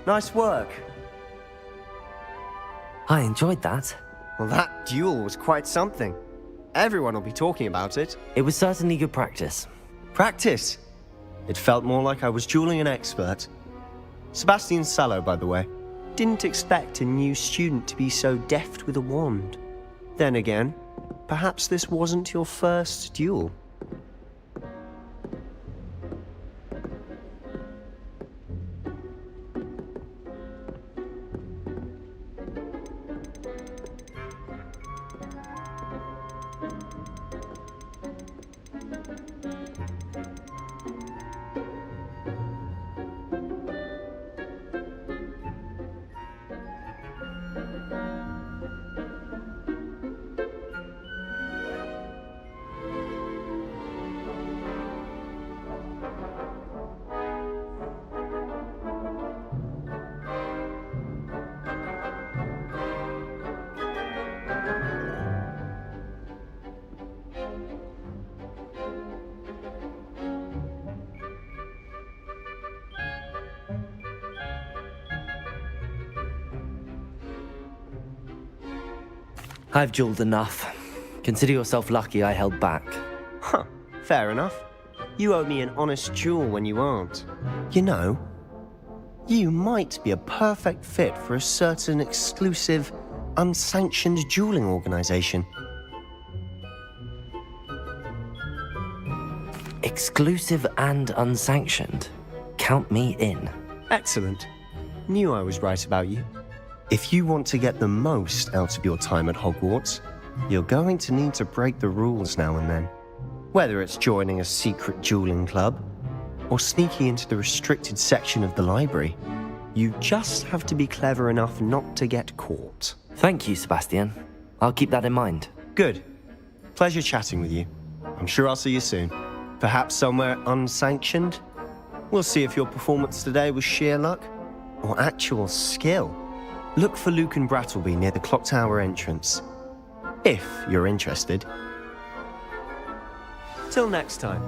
Nice work. I enjoyed that. Well, that duel was quite something. Everyone will be talking about it. It was certainly good practice. Practice? It felt more like I was dueling an expert. Sebastian Sallow, by the way. Didn't expect a new student to be so deft with a wand. Then again, perhaps this wasn't your first duel. I've dueled enough. Consider yourself lucky I held back. Huh, fair enough. You owe me an honest duel when you aren't. You know, you might be a perfect fit for a certain exclusive, unsanctioned dueling organization. Exclusive and unsanctioned. Count me in. Excellent. Knew I was right about you. If you want to get the most out of your time at Hogwarts, you're going to need to break the rules now and then. Whether it's joining a secret dueling club, or sneaking into the restricted section of the library, you just have to be clever enough not to get caught. Thank you, Sebastian. I'll keep that in mind. Good. Pleasure chatting with you. I'm sure I'll see you soon. Perhaps somewhere unsanctioned? We'll see if your performance today was sheer luck, or actual skill. Look for Luke and Brattleby near the clock tower entrance. If you're interested. Till next time.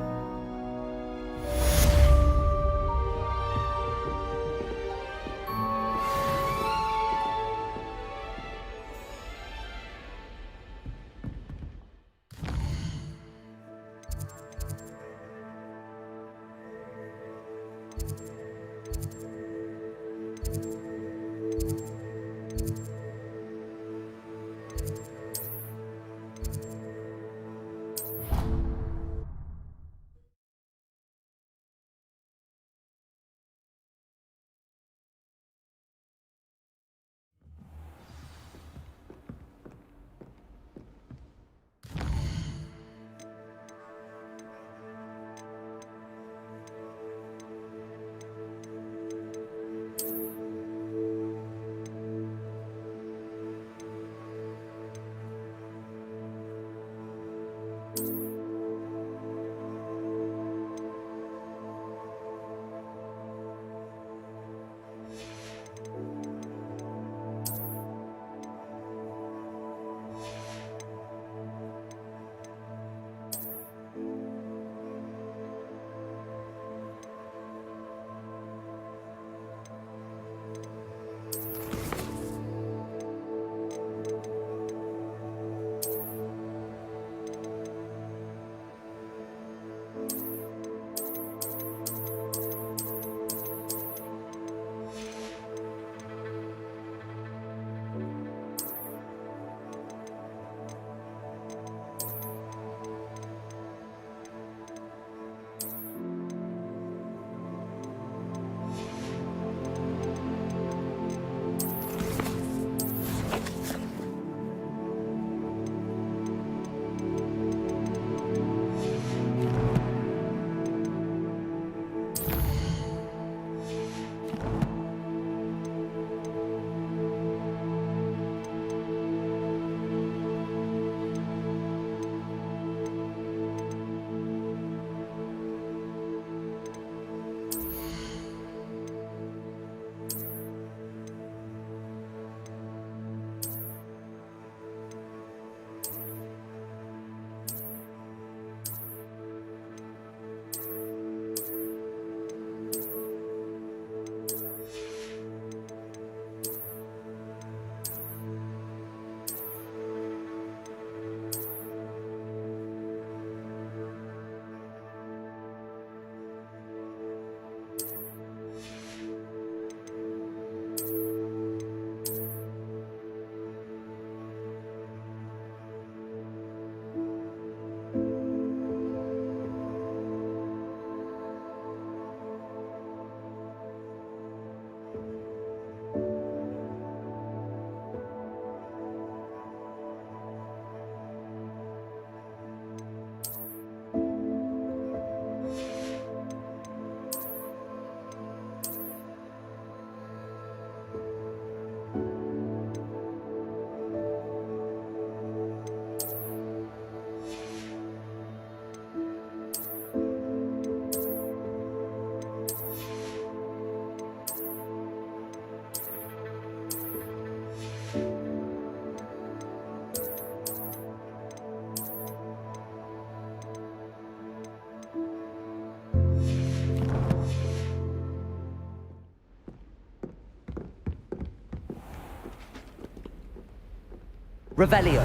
Revelio.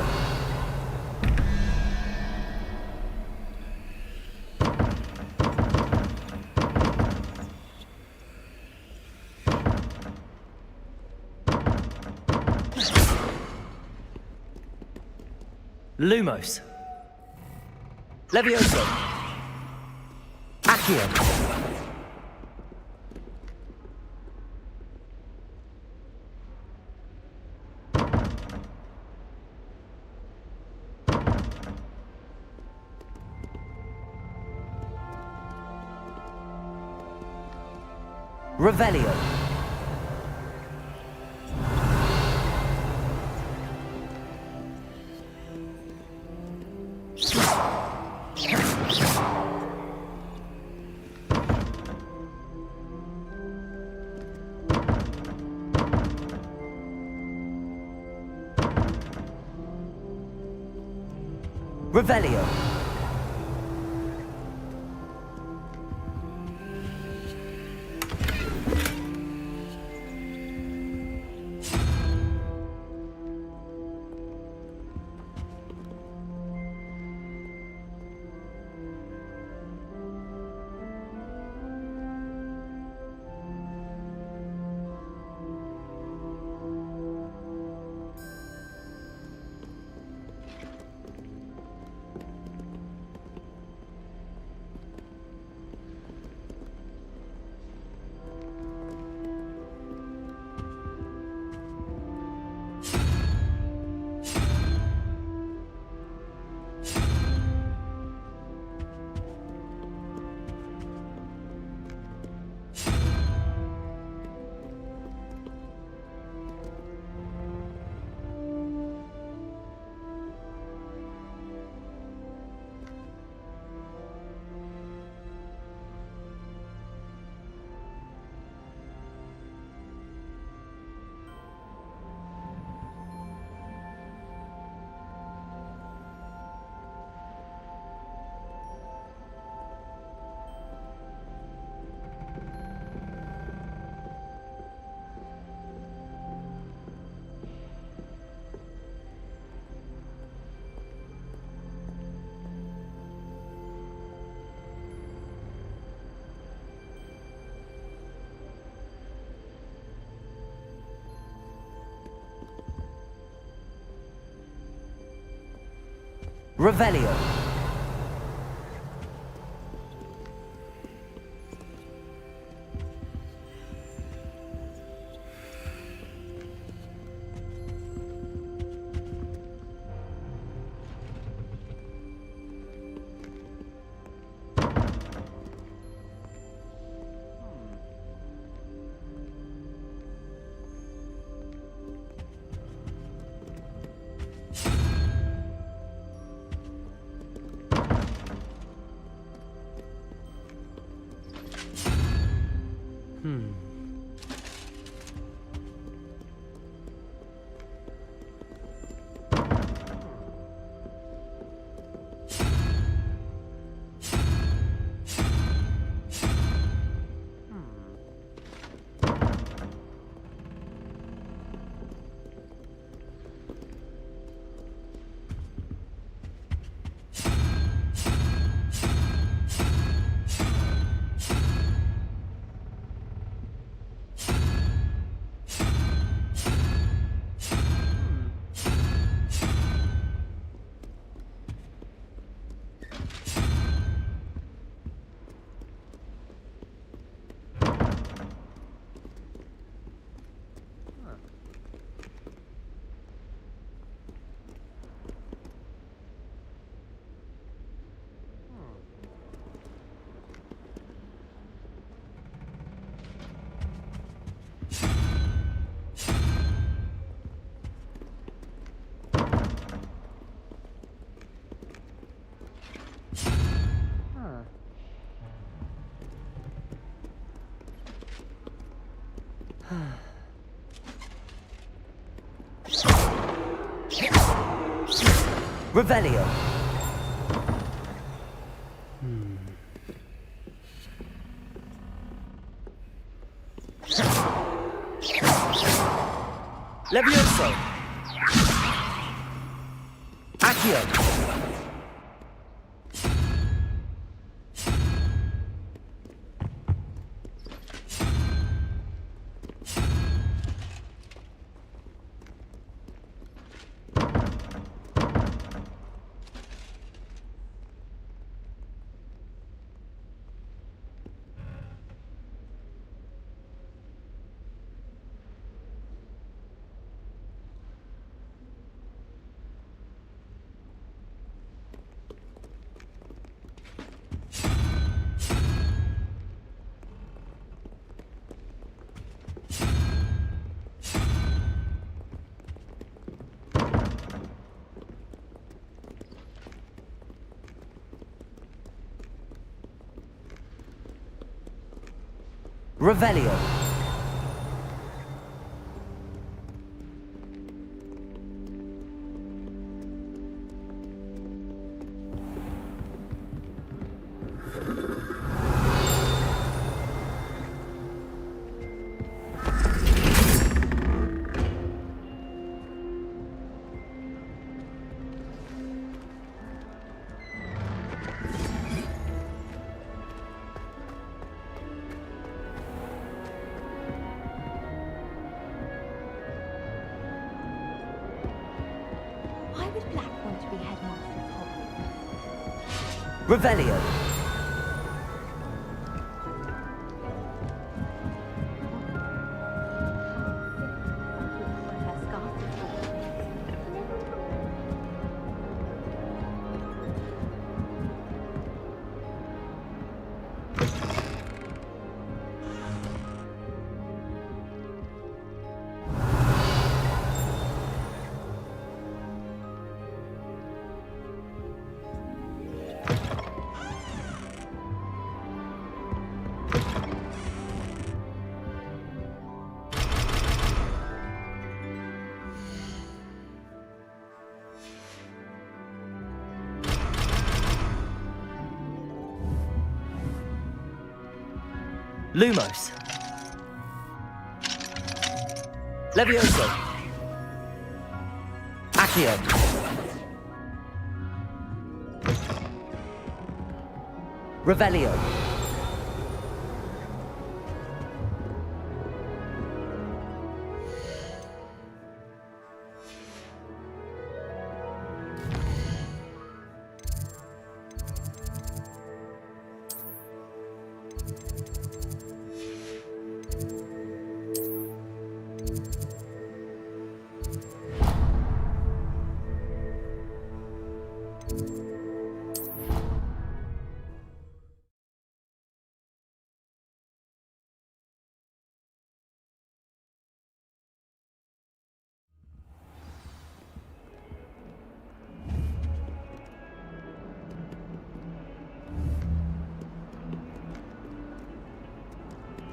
Lumos. Levioso. Accio. Revelio. Revelio. Revelio. Revelio. Levioso. Accio! Revelio. Why would Black want to be headmaster of Hogwarts? Revelio. Lumos. Levioso. Accio. Revelio.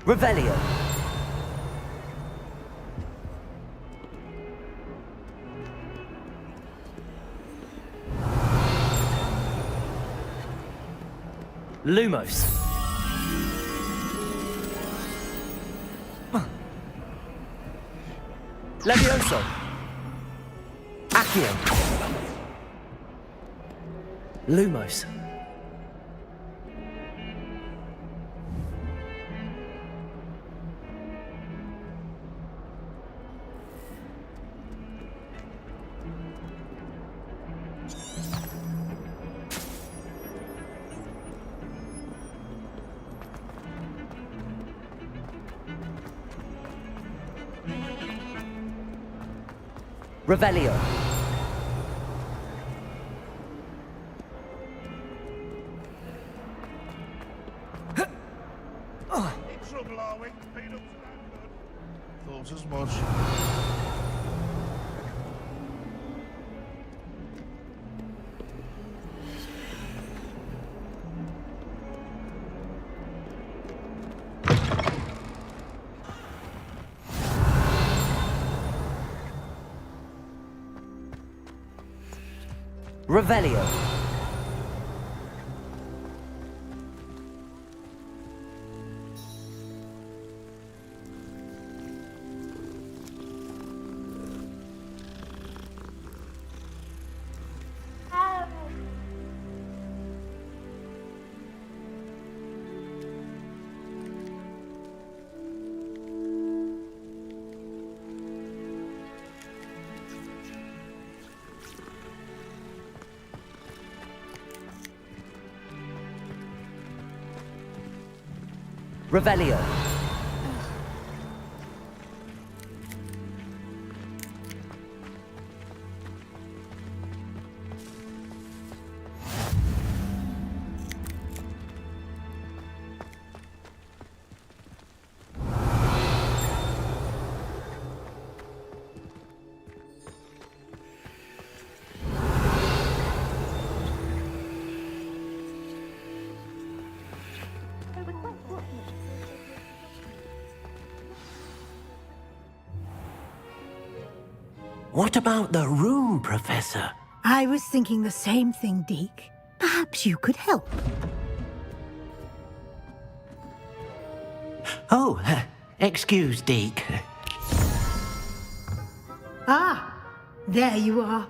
Revelio. Lumos. Levioso. Accio. Lumos. Revelio. In trouble, are we? Peanuts are good. Thought as much. Revelio. Revelio. What about the room, Professor? I was thinking the same thing, Deke. Perhaps you could help. Oh, excuse, Deke. Ah, there you are.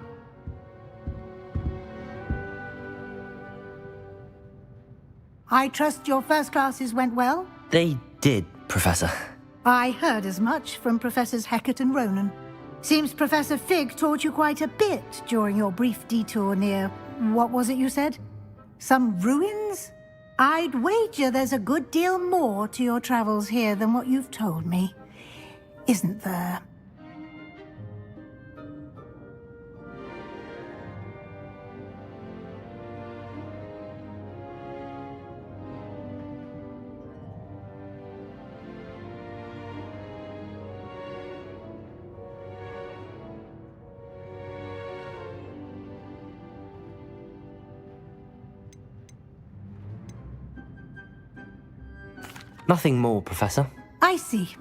I trust your first classes went well? They did, Professor. I heard as much from Professors Hecat and Ronan. Seems Professor Fig taught you quite a bit during your brief detour near... what was it you said? Some ruins? I'd wager there's a good deal more to your travels here than what you've told me. Isn't there? Nothing more, Professor. I see.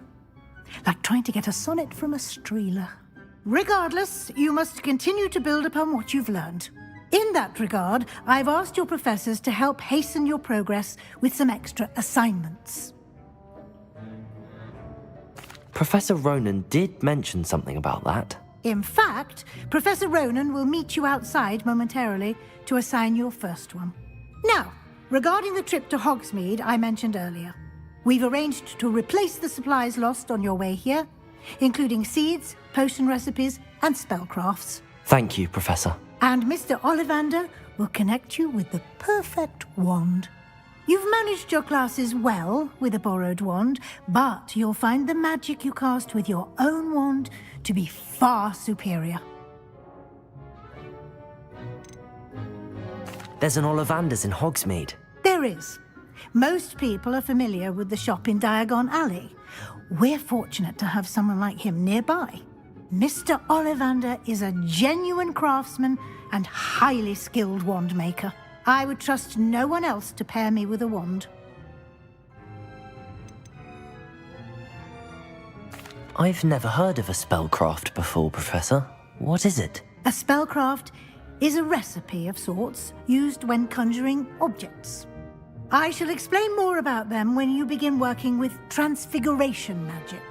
Like trying to get a sonnet from a streeler. Regardless, you must continue to build upon what you've learned. In that regard, I've asked your professors to help hasten your progress with some extra assignments. Professor Ronan did mention something about that. In fact, Professor Ronan will meet you outside momentarily to assign your first one. Now, regarding the trip to Hogsmeade I mentioned earlier, we've arranged to replace the supplies lost on your way here, including seeds, potion recipes, and spellcrafts. Thank you, Professor. And Mr. Ollivander will connect you with the perfect wand. You've managed your classes well with a borrowed wand, but you'll find the magic you cast with your own wand to be far superior. There's an Ollivander's in Hogsmeade. There is. Most people are familiar with the shop in Diagon Alley. We're fortunate to have someone like him nearby. Mr. Ollivander is a genuine craftsman and highly skilled wand maker. I would trust no one else to pair me with a wand. I've never heard of a spellcraft before, Professor. What is it? A spellcraft is a recipe of sorts used when conjuring objects. I shall explain more about them when you begin working with transfiguration magic.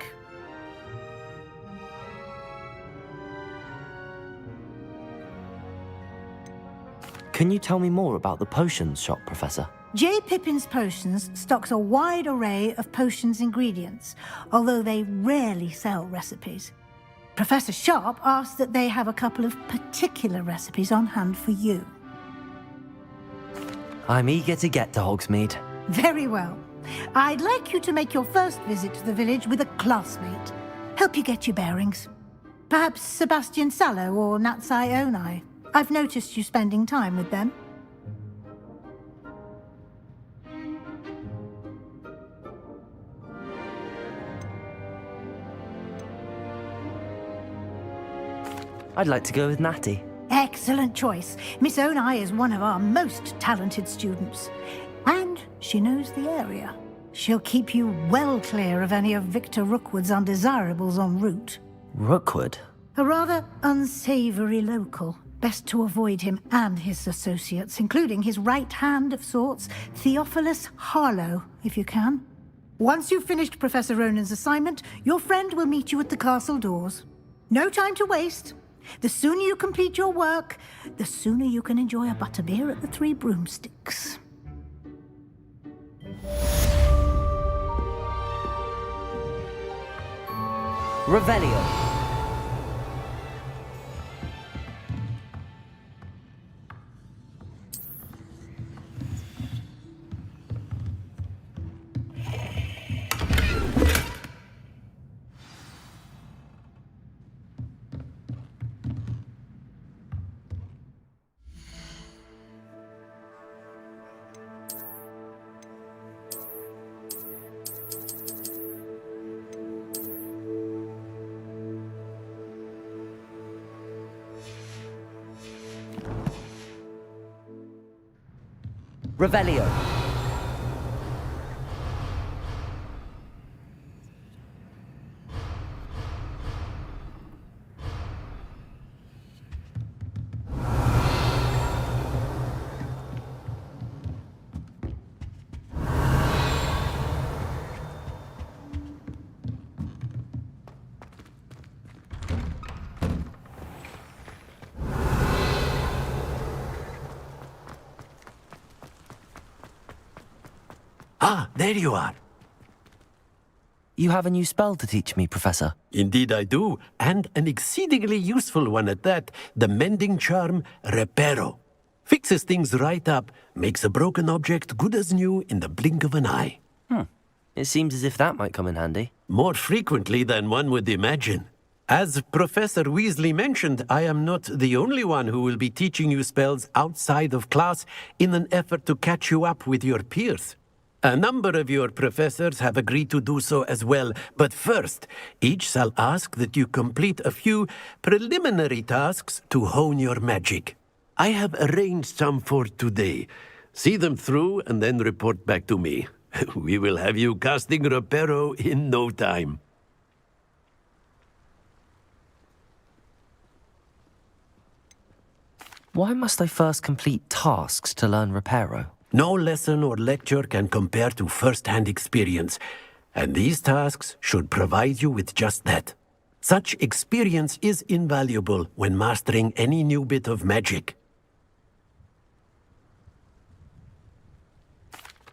Can you tell me more about the potions shop, Professor? J. Pippin's Potions stocks a wide array of potions ingredients, although they rarely sell recipes. Professor Sharp asks that they have a couple of particular recipes on hand for you. I'm eager to get to Hogsmeade. Very well. I'd like you to make your first visit to the village with a classmate. Help you get your bearings. Perhaps Sebastian Sallow or Natsai Onai. I've noticed you spending time with them. I'd like to go with Natty. Excellent choice. Miss Onai is one of our most talented students. And she knows the area. She'll keep you well clear of any of Victor Rookwood's undesirables en route. Rookwood? A rather unsavory local. Best to avoid him and his associates, including his right hand of sorts, Theophilus Harlow, if you can. Once you've finished Professor Ronan's assignment, your friend will meet you at the castle doors. No time to waste. The sooner you complete your work, the sooner you can enjoy a butterbeer at the Three Broomsticks. Revelio. Revelio. Ah, there you are. You have a new spell to teach me, Professor. Indeed I do, and an exceedingly useful one at that. The mending charm, Reparo. Fixes things right up, makes a broken object good as new in the blink of an eye. It seems as if that might come in handy. More frequently than one would imagine. As Professor Weasley mentioned, I am not the only one who will be teaching you spells outside of class in an effort to catch you up with your peers. A number of your professors have agreed to do so as well, but first, each shall ask that you complete a few preliminary tasks to hone your magic. I have arranged some for today. See them through and then report back to me. We will have you casting Reparo in no time. Why must I first complete tasks to learn Reparo? No lesson or lecture can compare to first-hand experience, and these tasks should provide you with just that. Such experience is invaluable when mastering any new bit of magic.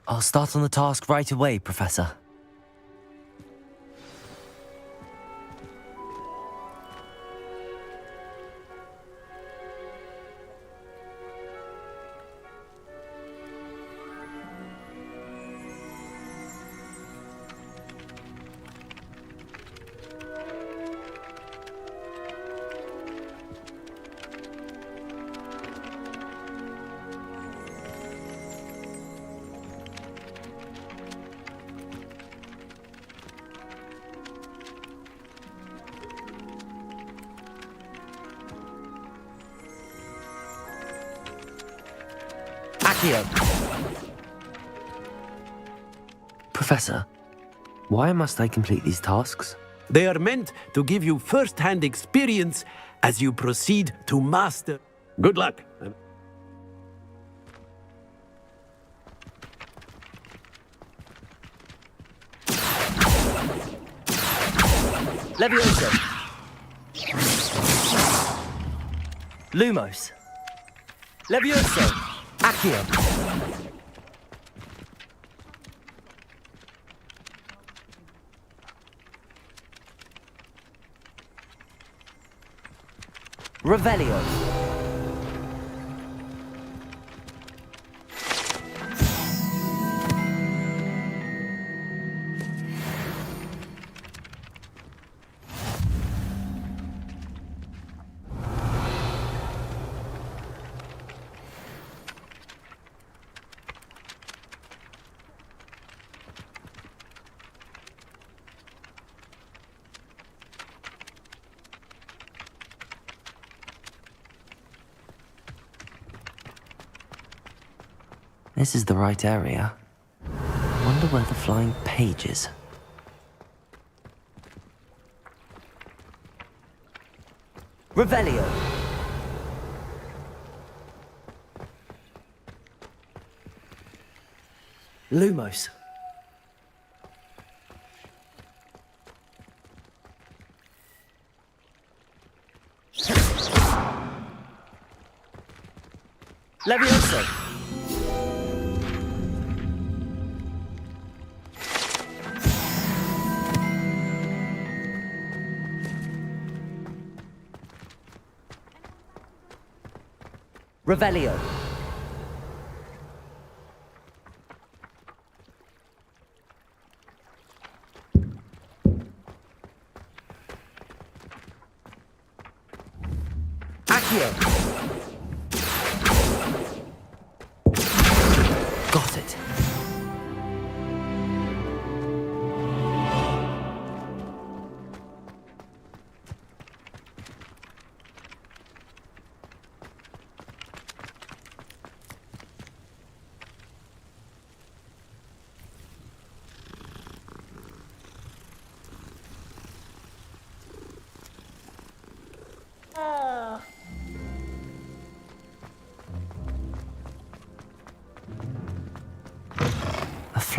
I'll start on the task right away, Professor. Professor, why must I complete these tasks? They are meant to give you first-hand experience as you proceed to master. Good luck. Levioso. Lumos. Levioso. Accio. Revelio. This is the right area. Wonder where the flying page is. Revelio. Lumos. Levioso. Revelio. Accio. Got it.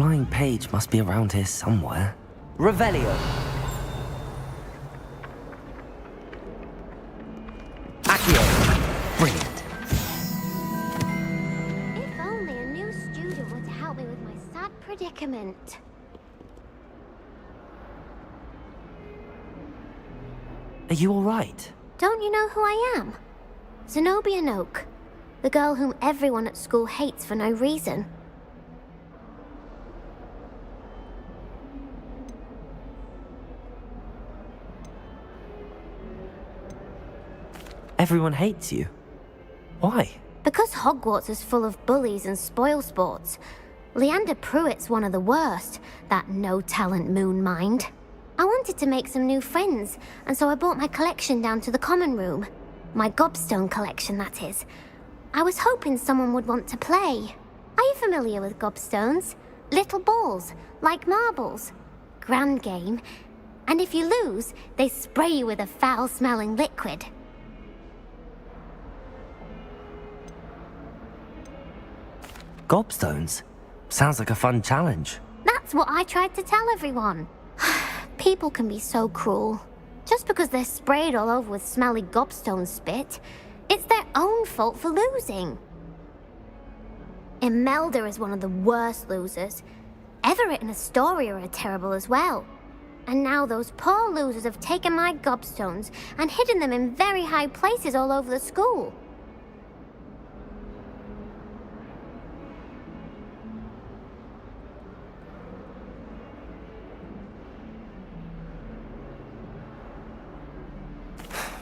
flying page must be around here somewhere. Revelio. Accio. Brilliant. If only a new student were to help me with my sad predicament. Are you all right? Don't you know who I am? Zenobia Noak, the girl whom everyone at school hates for no reason. Everyone hates you. Why? Because Hogwarts is full of bullies and spoilsports. Leander Pruitt's one of the worst, that no-talent moon mind. I wanted to make some new friends, and so I brought my collection down to the common room. My gobstone collection, that is. I was hoping someone would want to play. Are you familiar with gobstones? Little balls, like marbles. Grand game. And if you lose, they spray you with a foul-smelling liquid. Gobstones? Sounds like a fun challenge. That's what I tried to tell everyone. People can be so cruel. Just because they're sprayed all over with smelly gobstone spit, it's their own fault for losing. Imelda is one of the worst losers. Everett and Astoria are terrible as well. And now those poor losers have taken my gobstones and hidden them in very high places all over the school.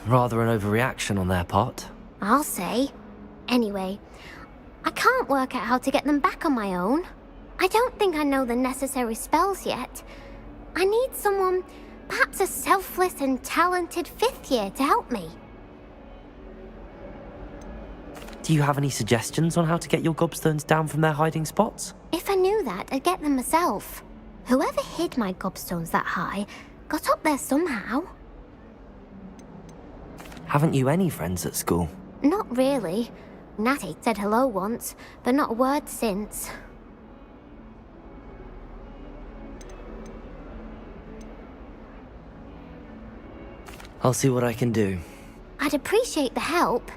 Rather an overreaction on their part. I'll say. Anyway, I can't work out how to get them back on my own. I don't think I know the necessary spells yet. I need someone, perhaps a selfless and talented fifth year to help me. Do you have any suggestions on how to get your gobstones down from their hiding spots? If I knew that, I'd get them myself. Whoever hid my gobstones that high got up there somehow. Haven't you any friends at school? Not really. Natty said hello once, but not a word since. I'll see what I can do. I'd appreciate the help.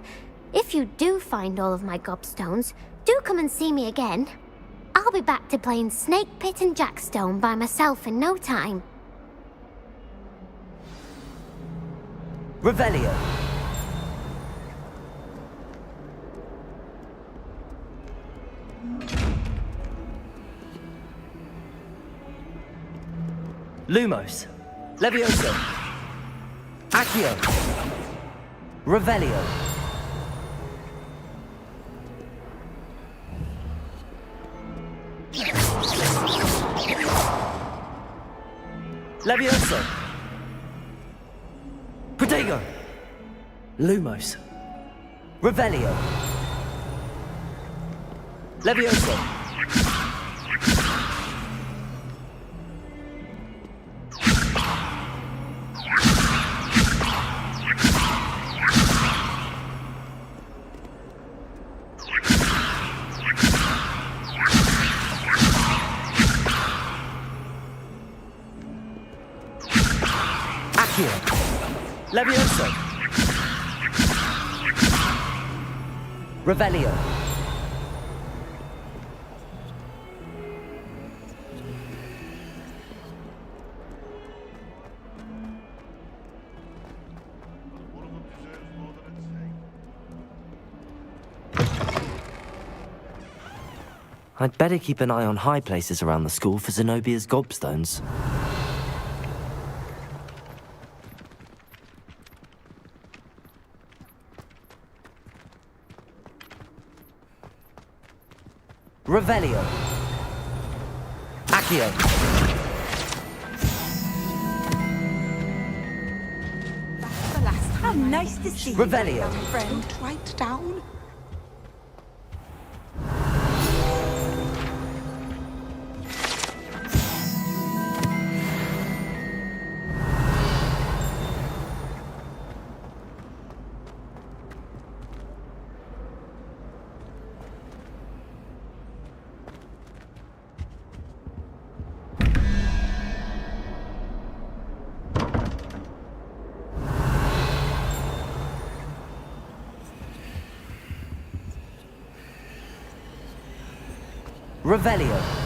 If you do find all of my gobstones, do come and see me again. I'll be back to playing Snake Pit and Jackstone by myself in no time. Revelio. Lumos. Levioso. Accio. Revelio. Levioso. Protego. Lumos. Revelio. Levioso. Accio. Levioso. Revelio. I'd better keep an eye on high places around the school for Zenobia's gobstones. Revelio. Accio. That's the last time. How nice to see you, Revelio. friend. Right down. Revelio.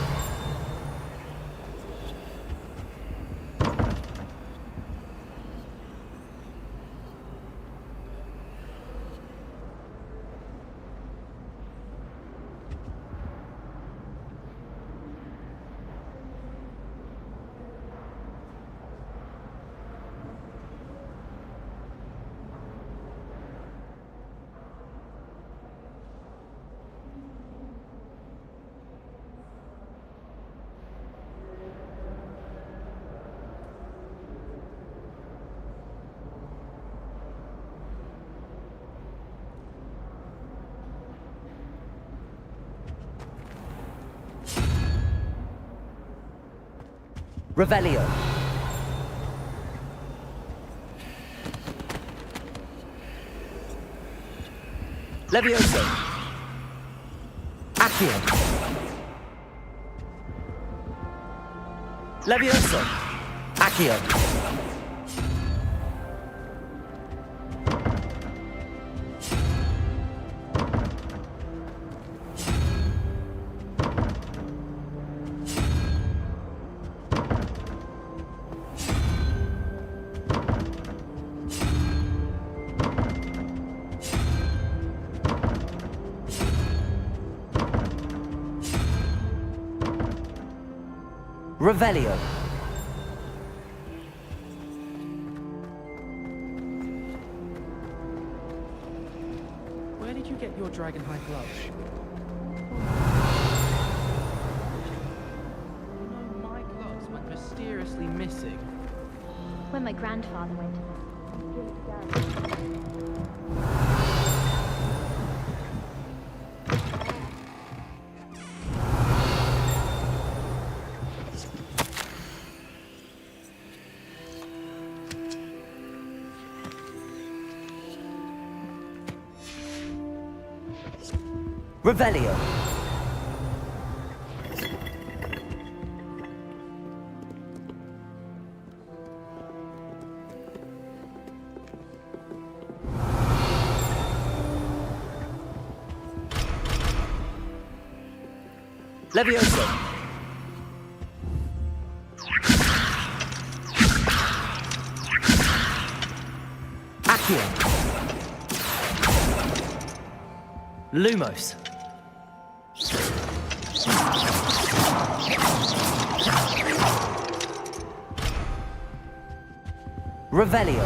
Revelio. Levioso. Accio. Levioso. Accio. Revelio. Where did you get your dragonhide gloves? You know, my gloves went mysteriously missing. When my grandfather went to Revelio. Levioso. Accio. Lumos. Revelio.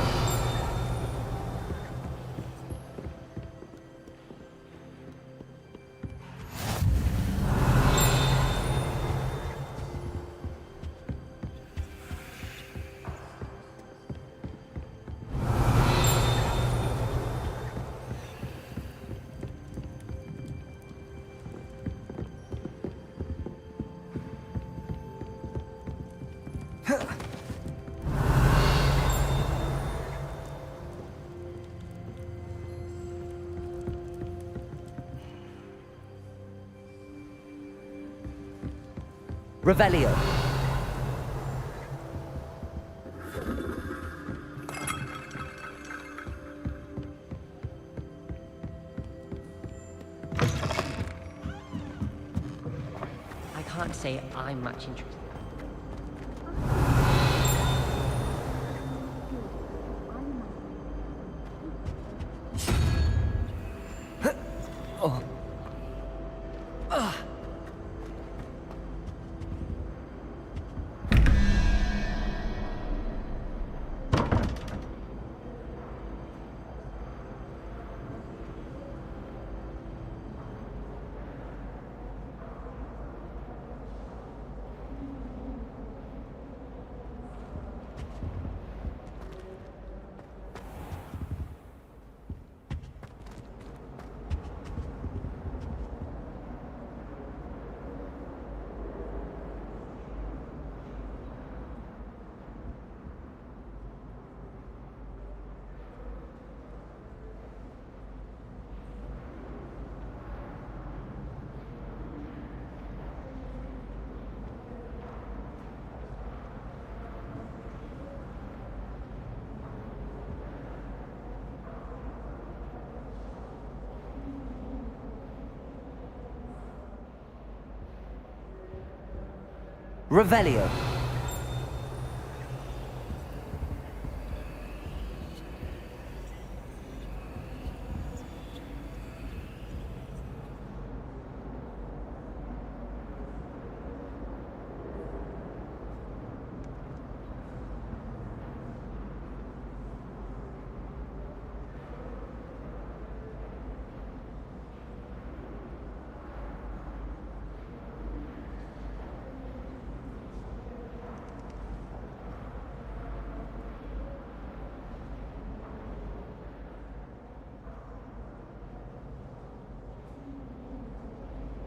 Revelio. I can't say I'm much interested. Oh. Revelio.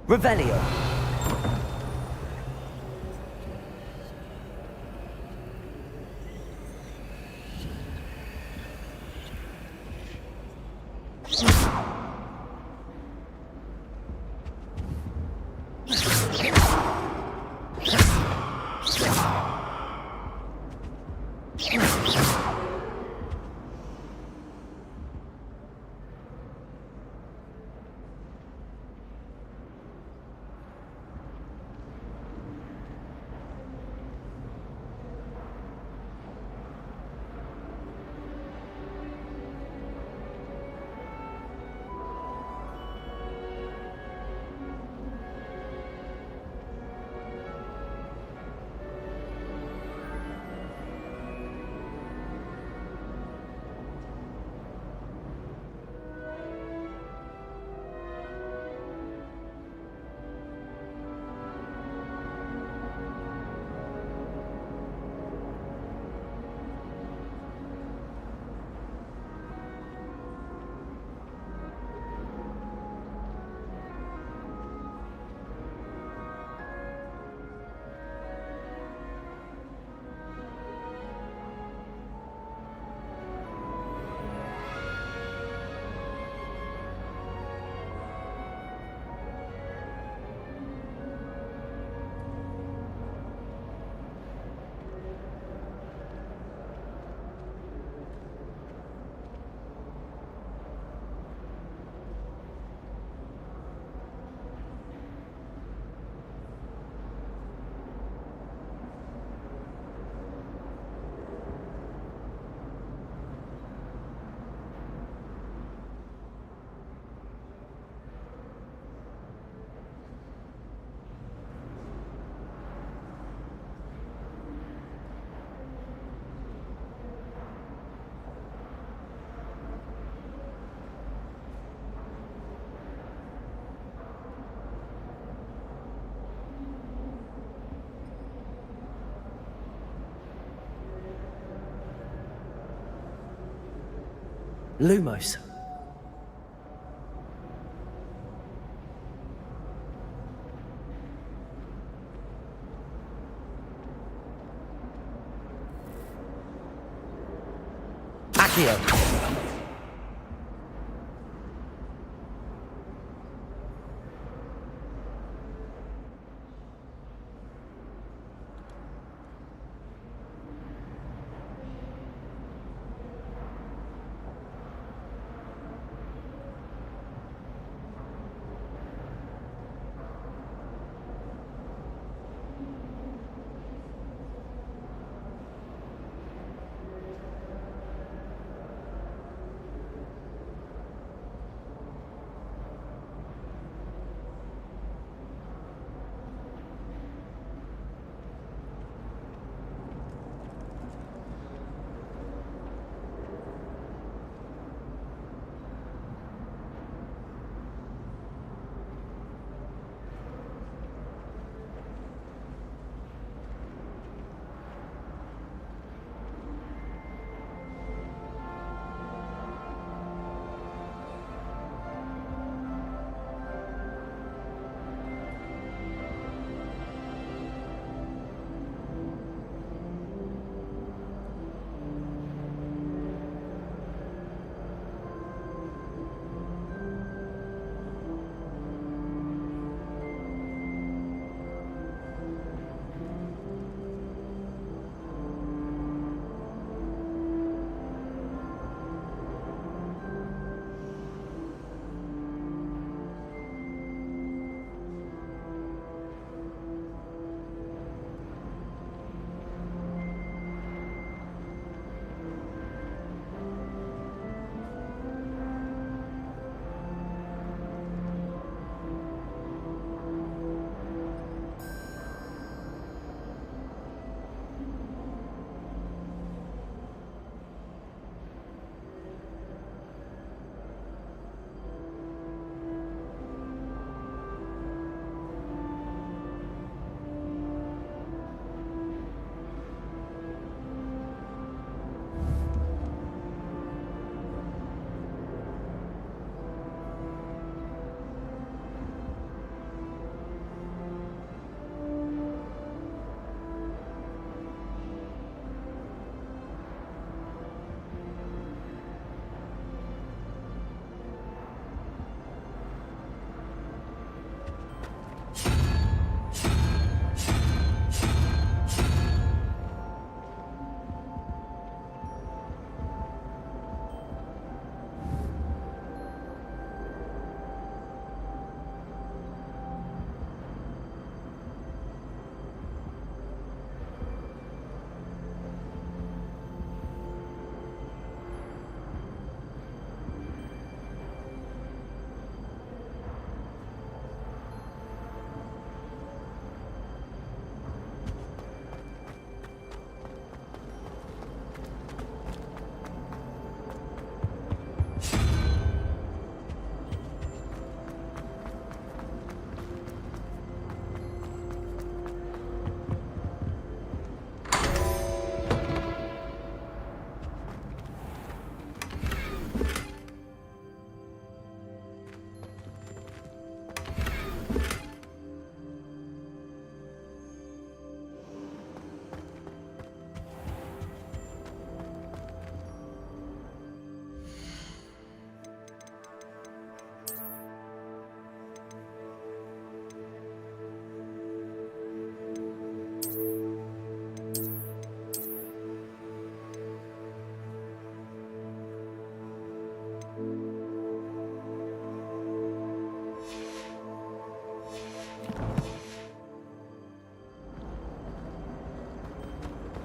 Revelio. Lumos. Accio.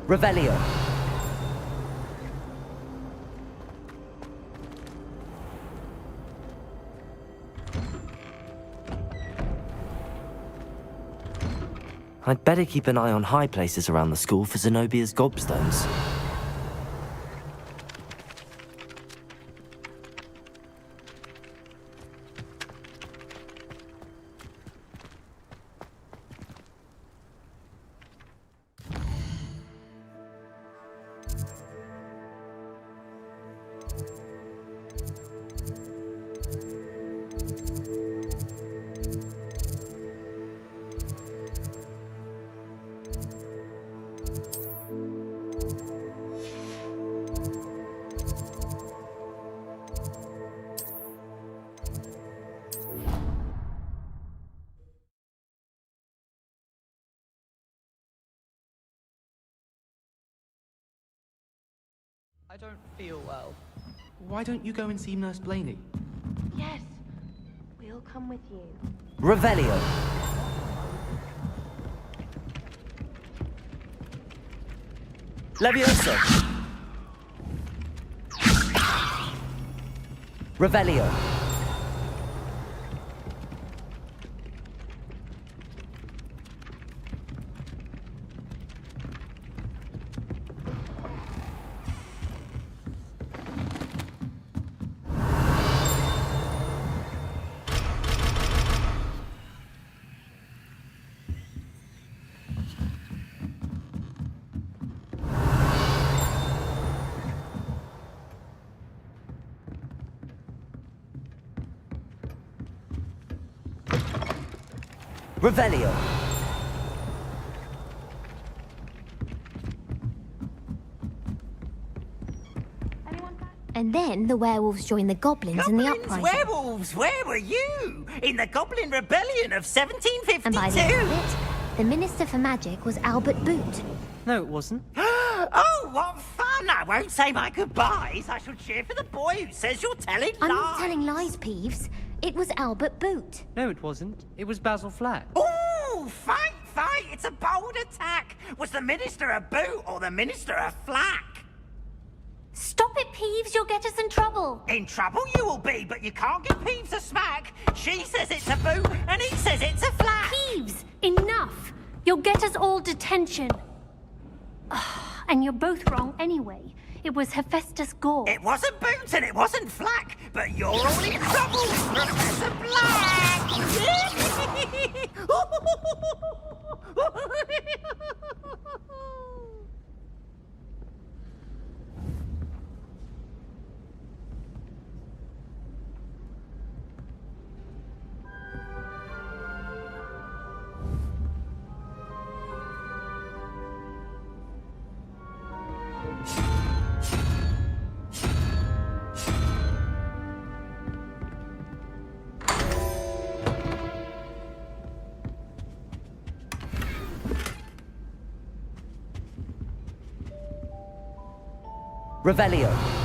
Revelio. I'd better keep an eye on high places around the school for Zenobia's gobstones. I don't feel well. Why don't you go and see Nurse Blaney? Yes, we'll come with you. Revelio. Levioso. Revelio. Revelio. And then the werewolves joined the goblins in the uprising. Werewolves, where were you? In the Goblin Rebellion of 1752? And by the end of it, the Minister for Magic was Albert Boot. No, it wasn't. Oh, what fun! I won't say my goodbyes. I shall cheer for the boy who says you're telling I'm lies. not telling lies, Peeves. It was Albert Boot. No, it wasn't. It was Basil Flack. Ooh, fight, fight! It's a bold attack. Was the Minister a boot or the Minister a flack? Stop it, Peeves. You'll get us in trouble. In trouble you will be, but you can't give Peeves a smack. She says it's a boot, and he says it's a flack. Peeves, enough. You'll get us all detention. And you're both wrong anyway. It was Hephaestus Gore. It wasn't Boot and it wasn't Flack, but you're all in trouble with Professor Black! Revelio.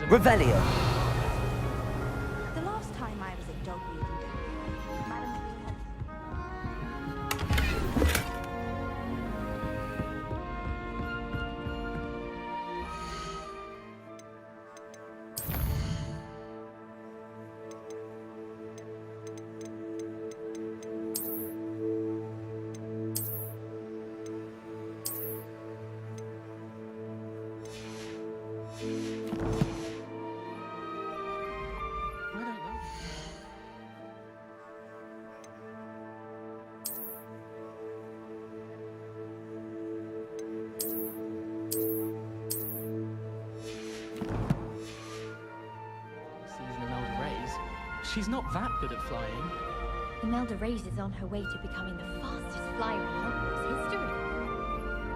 Revelio. The last time I was at dog weeding, Madam Queen had... Season Imelda Reyes. She's not that good at flying. Imelda Reyes is on her way to becoming the fastest flyer in Hogwarts history.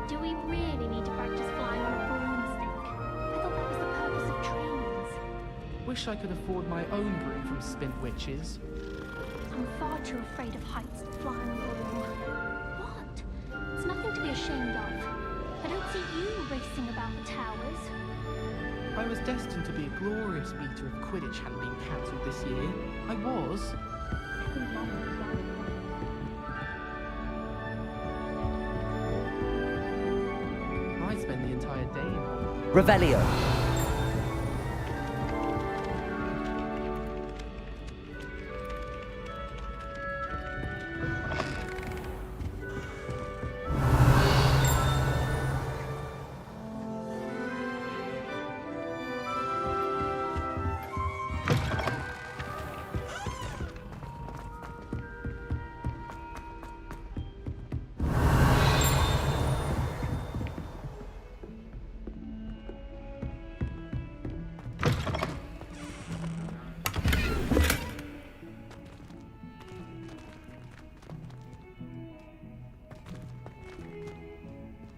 Do we really need to practice flying on a broomstick? I thought that was the purpose of trains. Wish I could afford my own broom from Spint Witches. I'm far too afraid of heights to fly on a broom. What? It's nothing to be ashamed of. I don't see you racing about the towers. I was destined to be a glorious beater if Quidditch hadn't been cancelled this year. I was. I spend the entire day in Hogwarts. Revelio.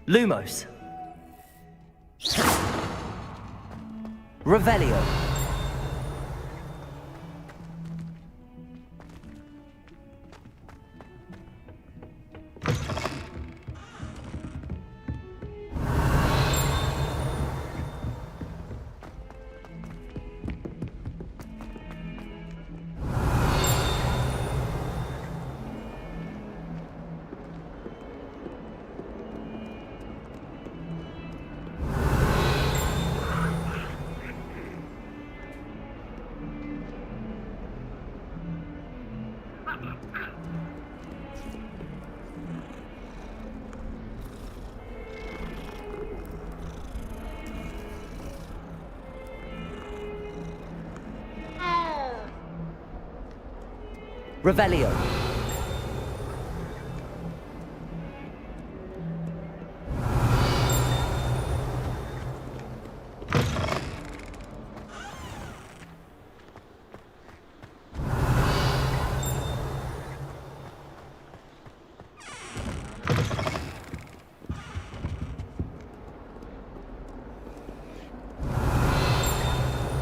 Lumos. Revelio. Revelio.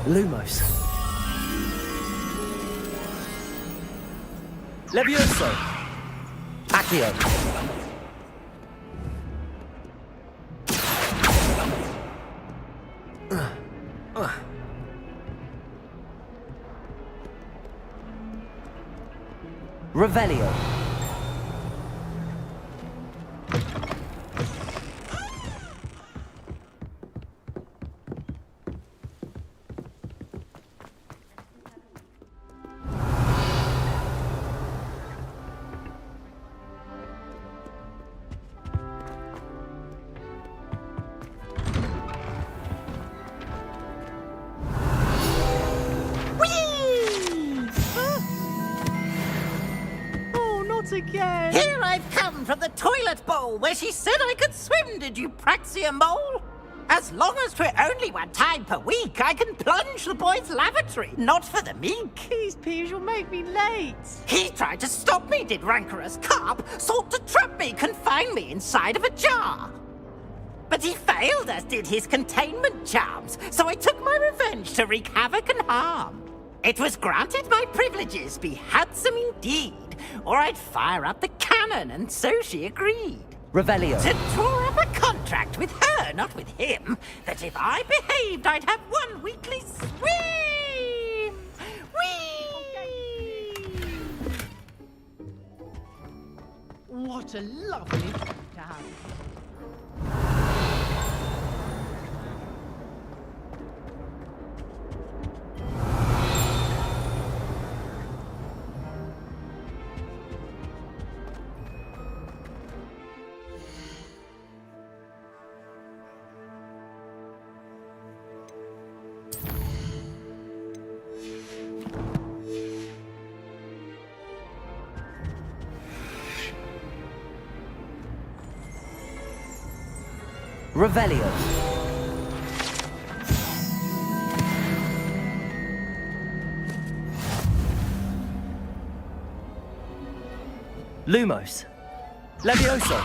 Lumos. Levioso. Accio. Revelio. Again. Here I've come from the toilet bowl where she said I could swim, did you praxia mole? As long as 'twere only one time per week, I can plunge the boy's lavatory, not for the meek. Please, Peeves, you'll make me late. He tried to stop me, did rancorous carp, sought to trap me, confine me inside of a jar. But he failed, as did his containment charms, so I took my revenge to wreak havoc and harm. It was granted my privileges be handsome indeed, or I'd fire up the cannon, and so she agreed. Revelio. To draw up a contract with her, not with him, that if I behaved, I'd have one weekly swim! Whee! What a lovely to have. Revelio. Lumos. Levioso.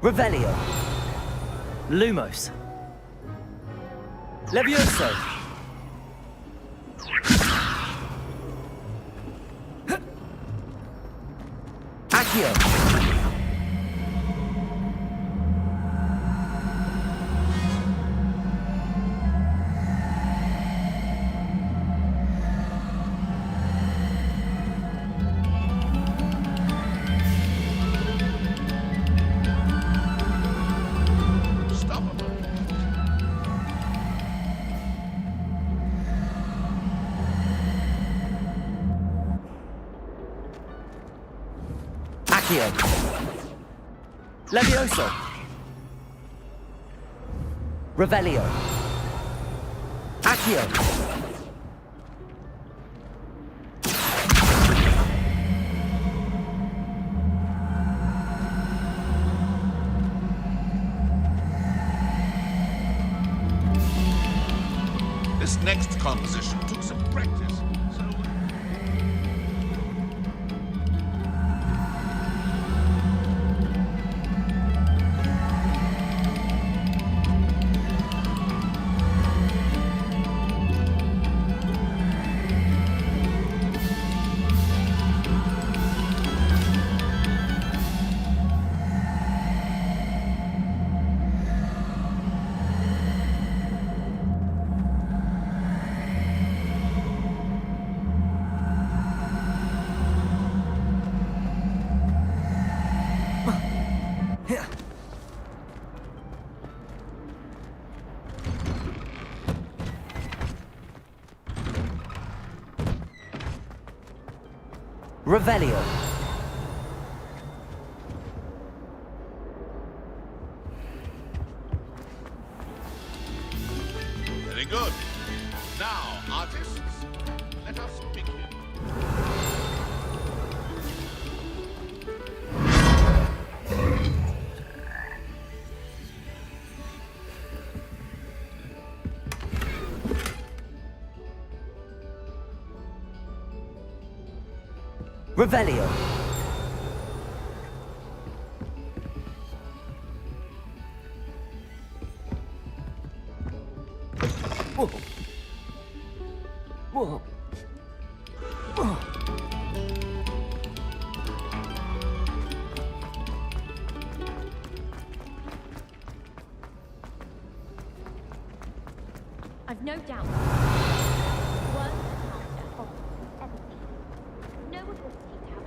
Revelio. Lumos. Levioso. Accio. Stop a moment. Accio. Levioso. Revelio. Accio. This next composition took some practice, so... Revelio. Very good. Now, artists, let us begin. Revelio. Whoa. Whoa. Oh. I've no doubt. Worst encounter Hogwarts ever seen. No ability to have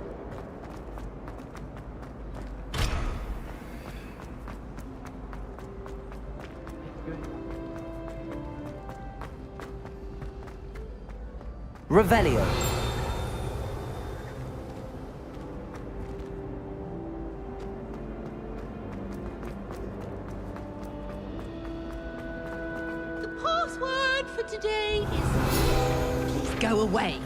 Revelio. The password for today is... Please go away.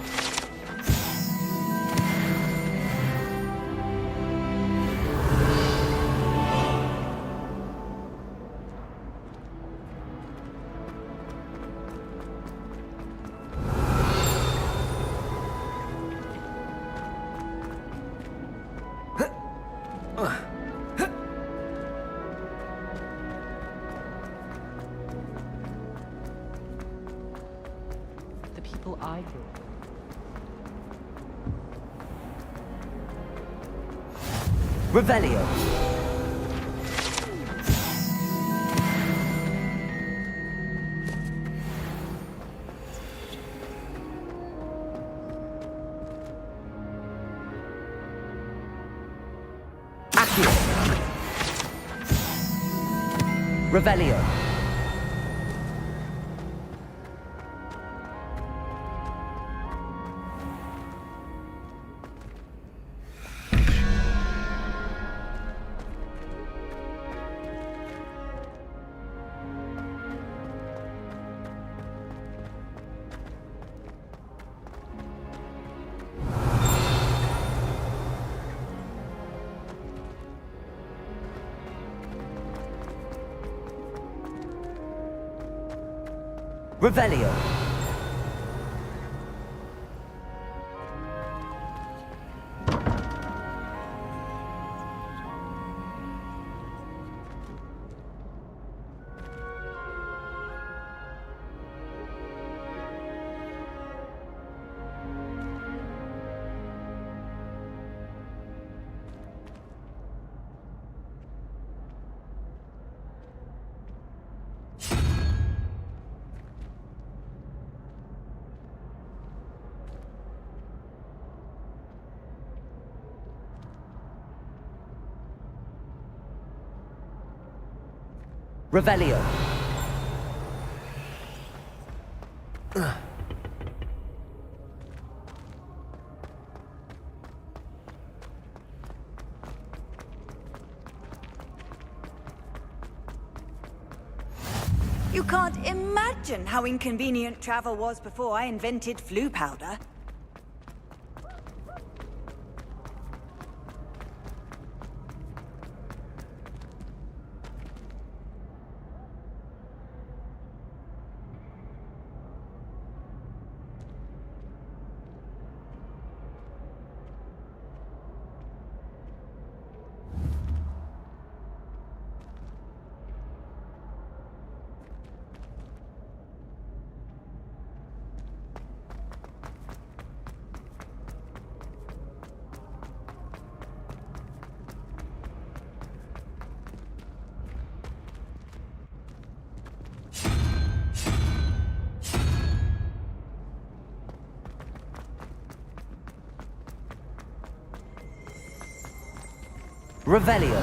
apple I grew up with. Revelio. Accio. Revelio. Revelio. Revelio. You can't imagine how inconvenient travel was before I invented flu powder. Revelio.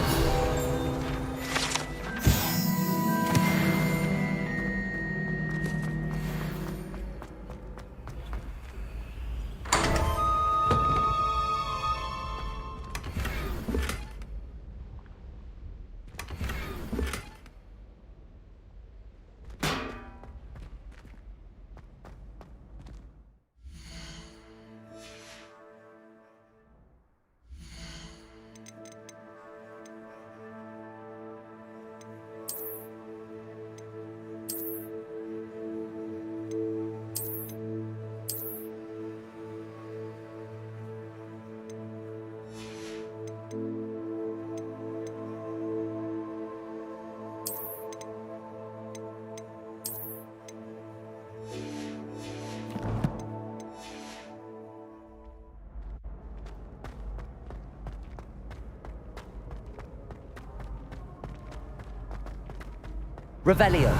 Revelio.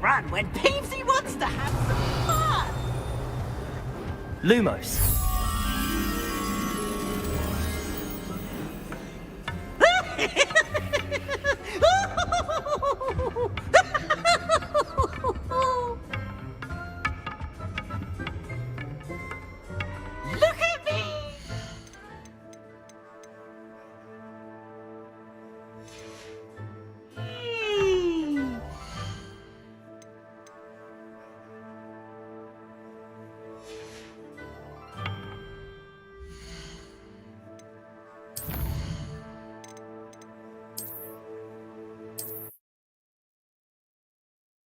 Run when Peevesy wants to have some fun! Lumos.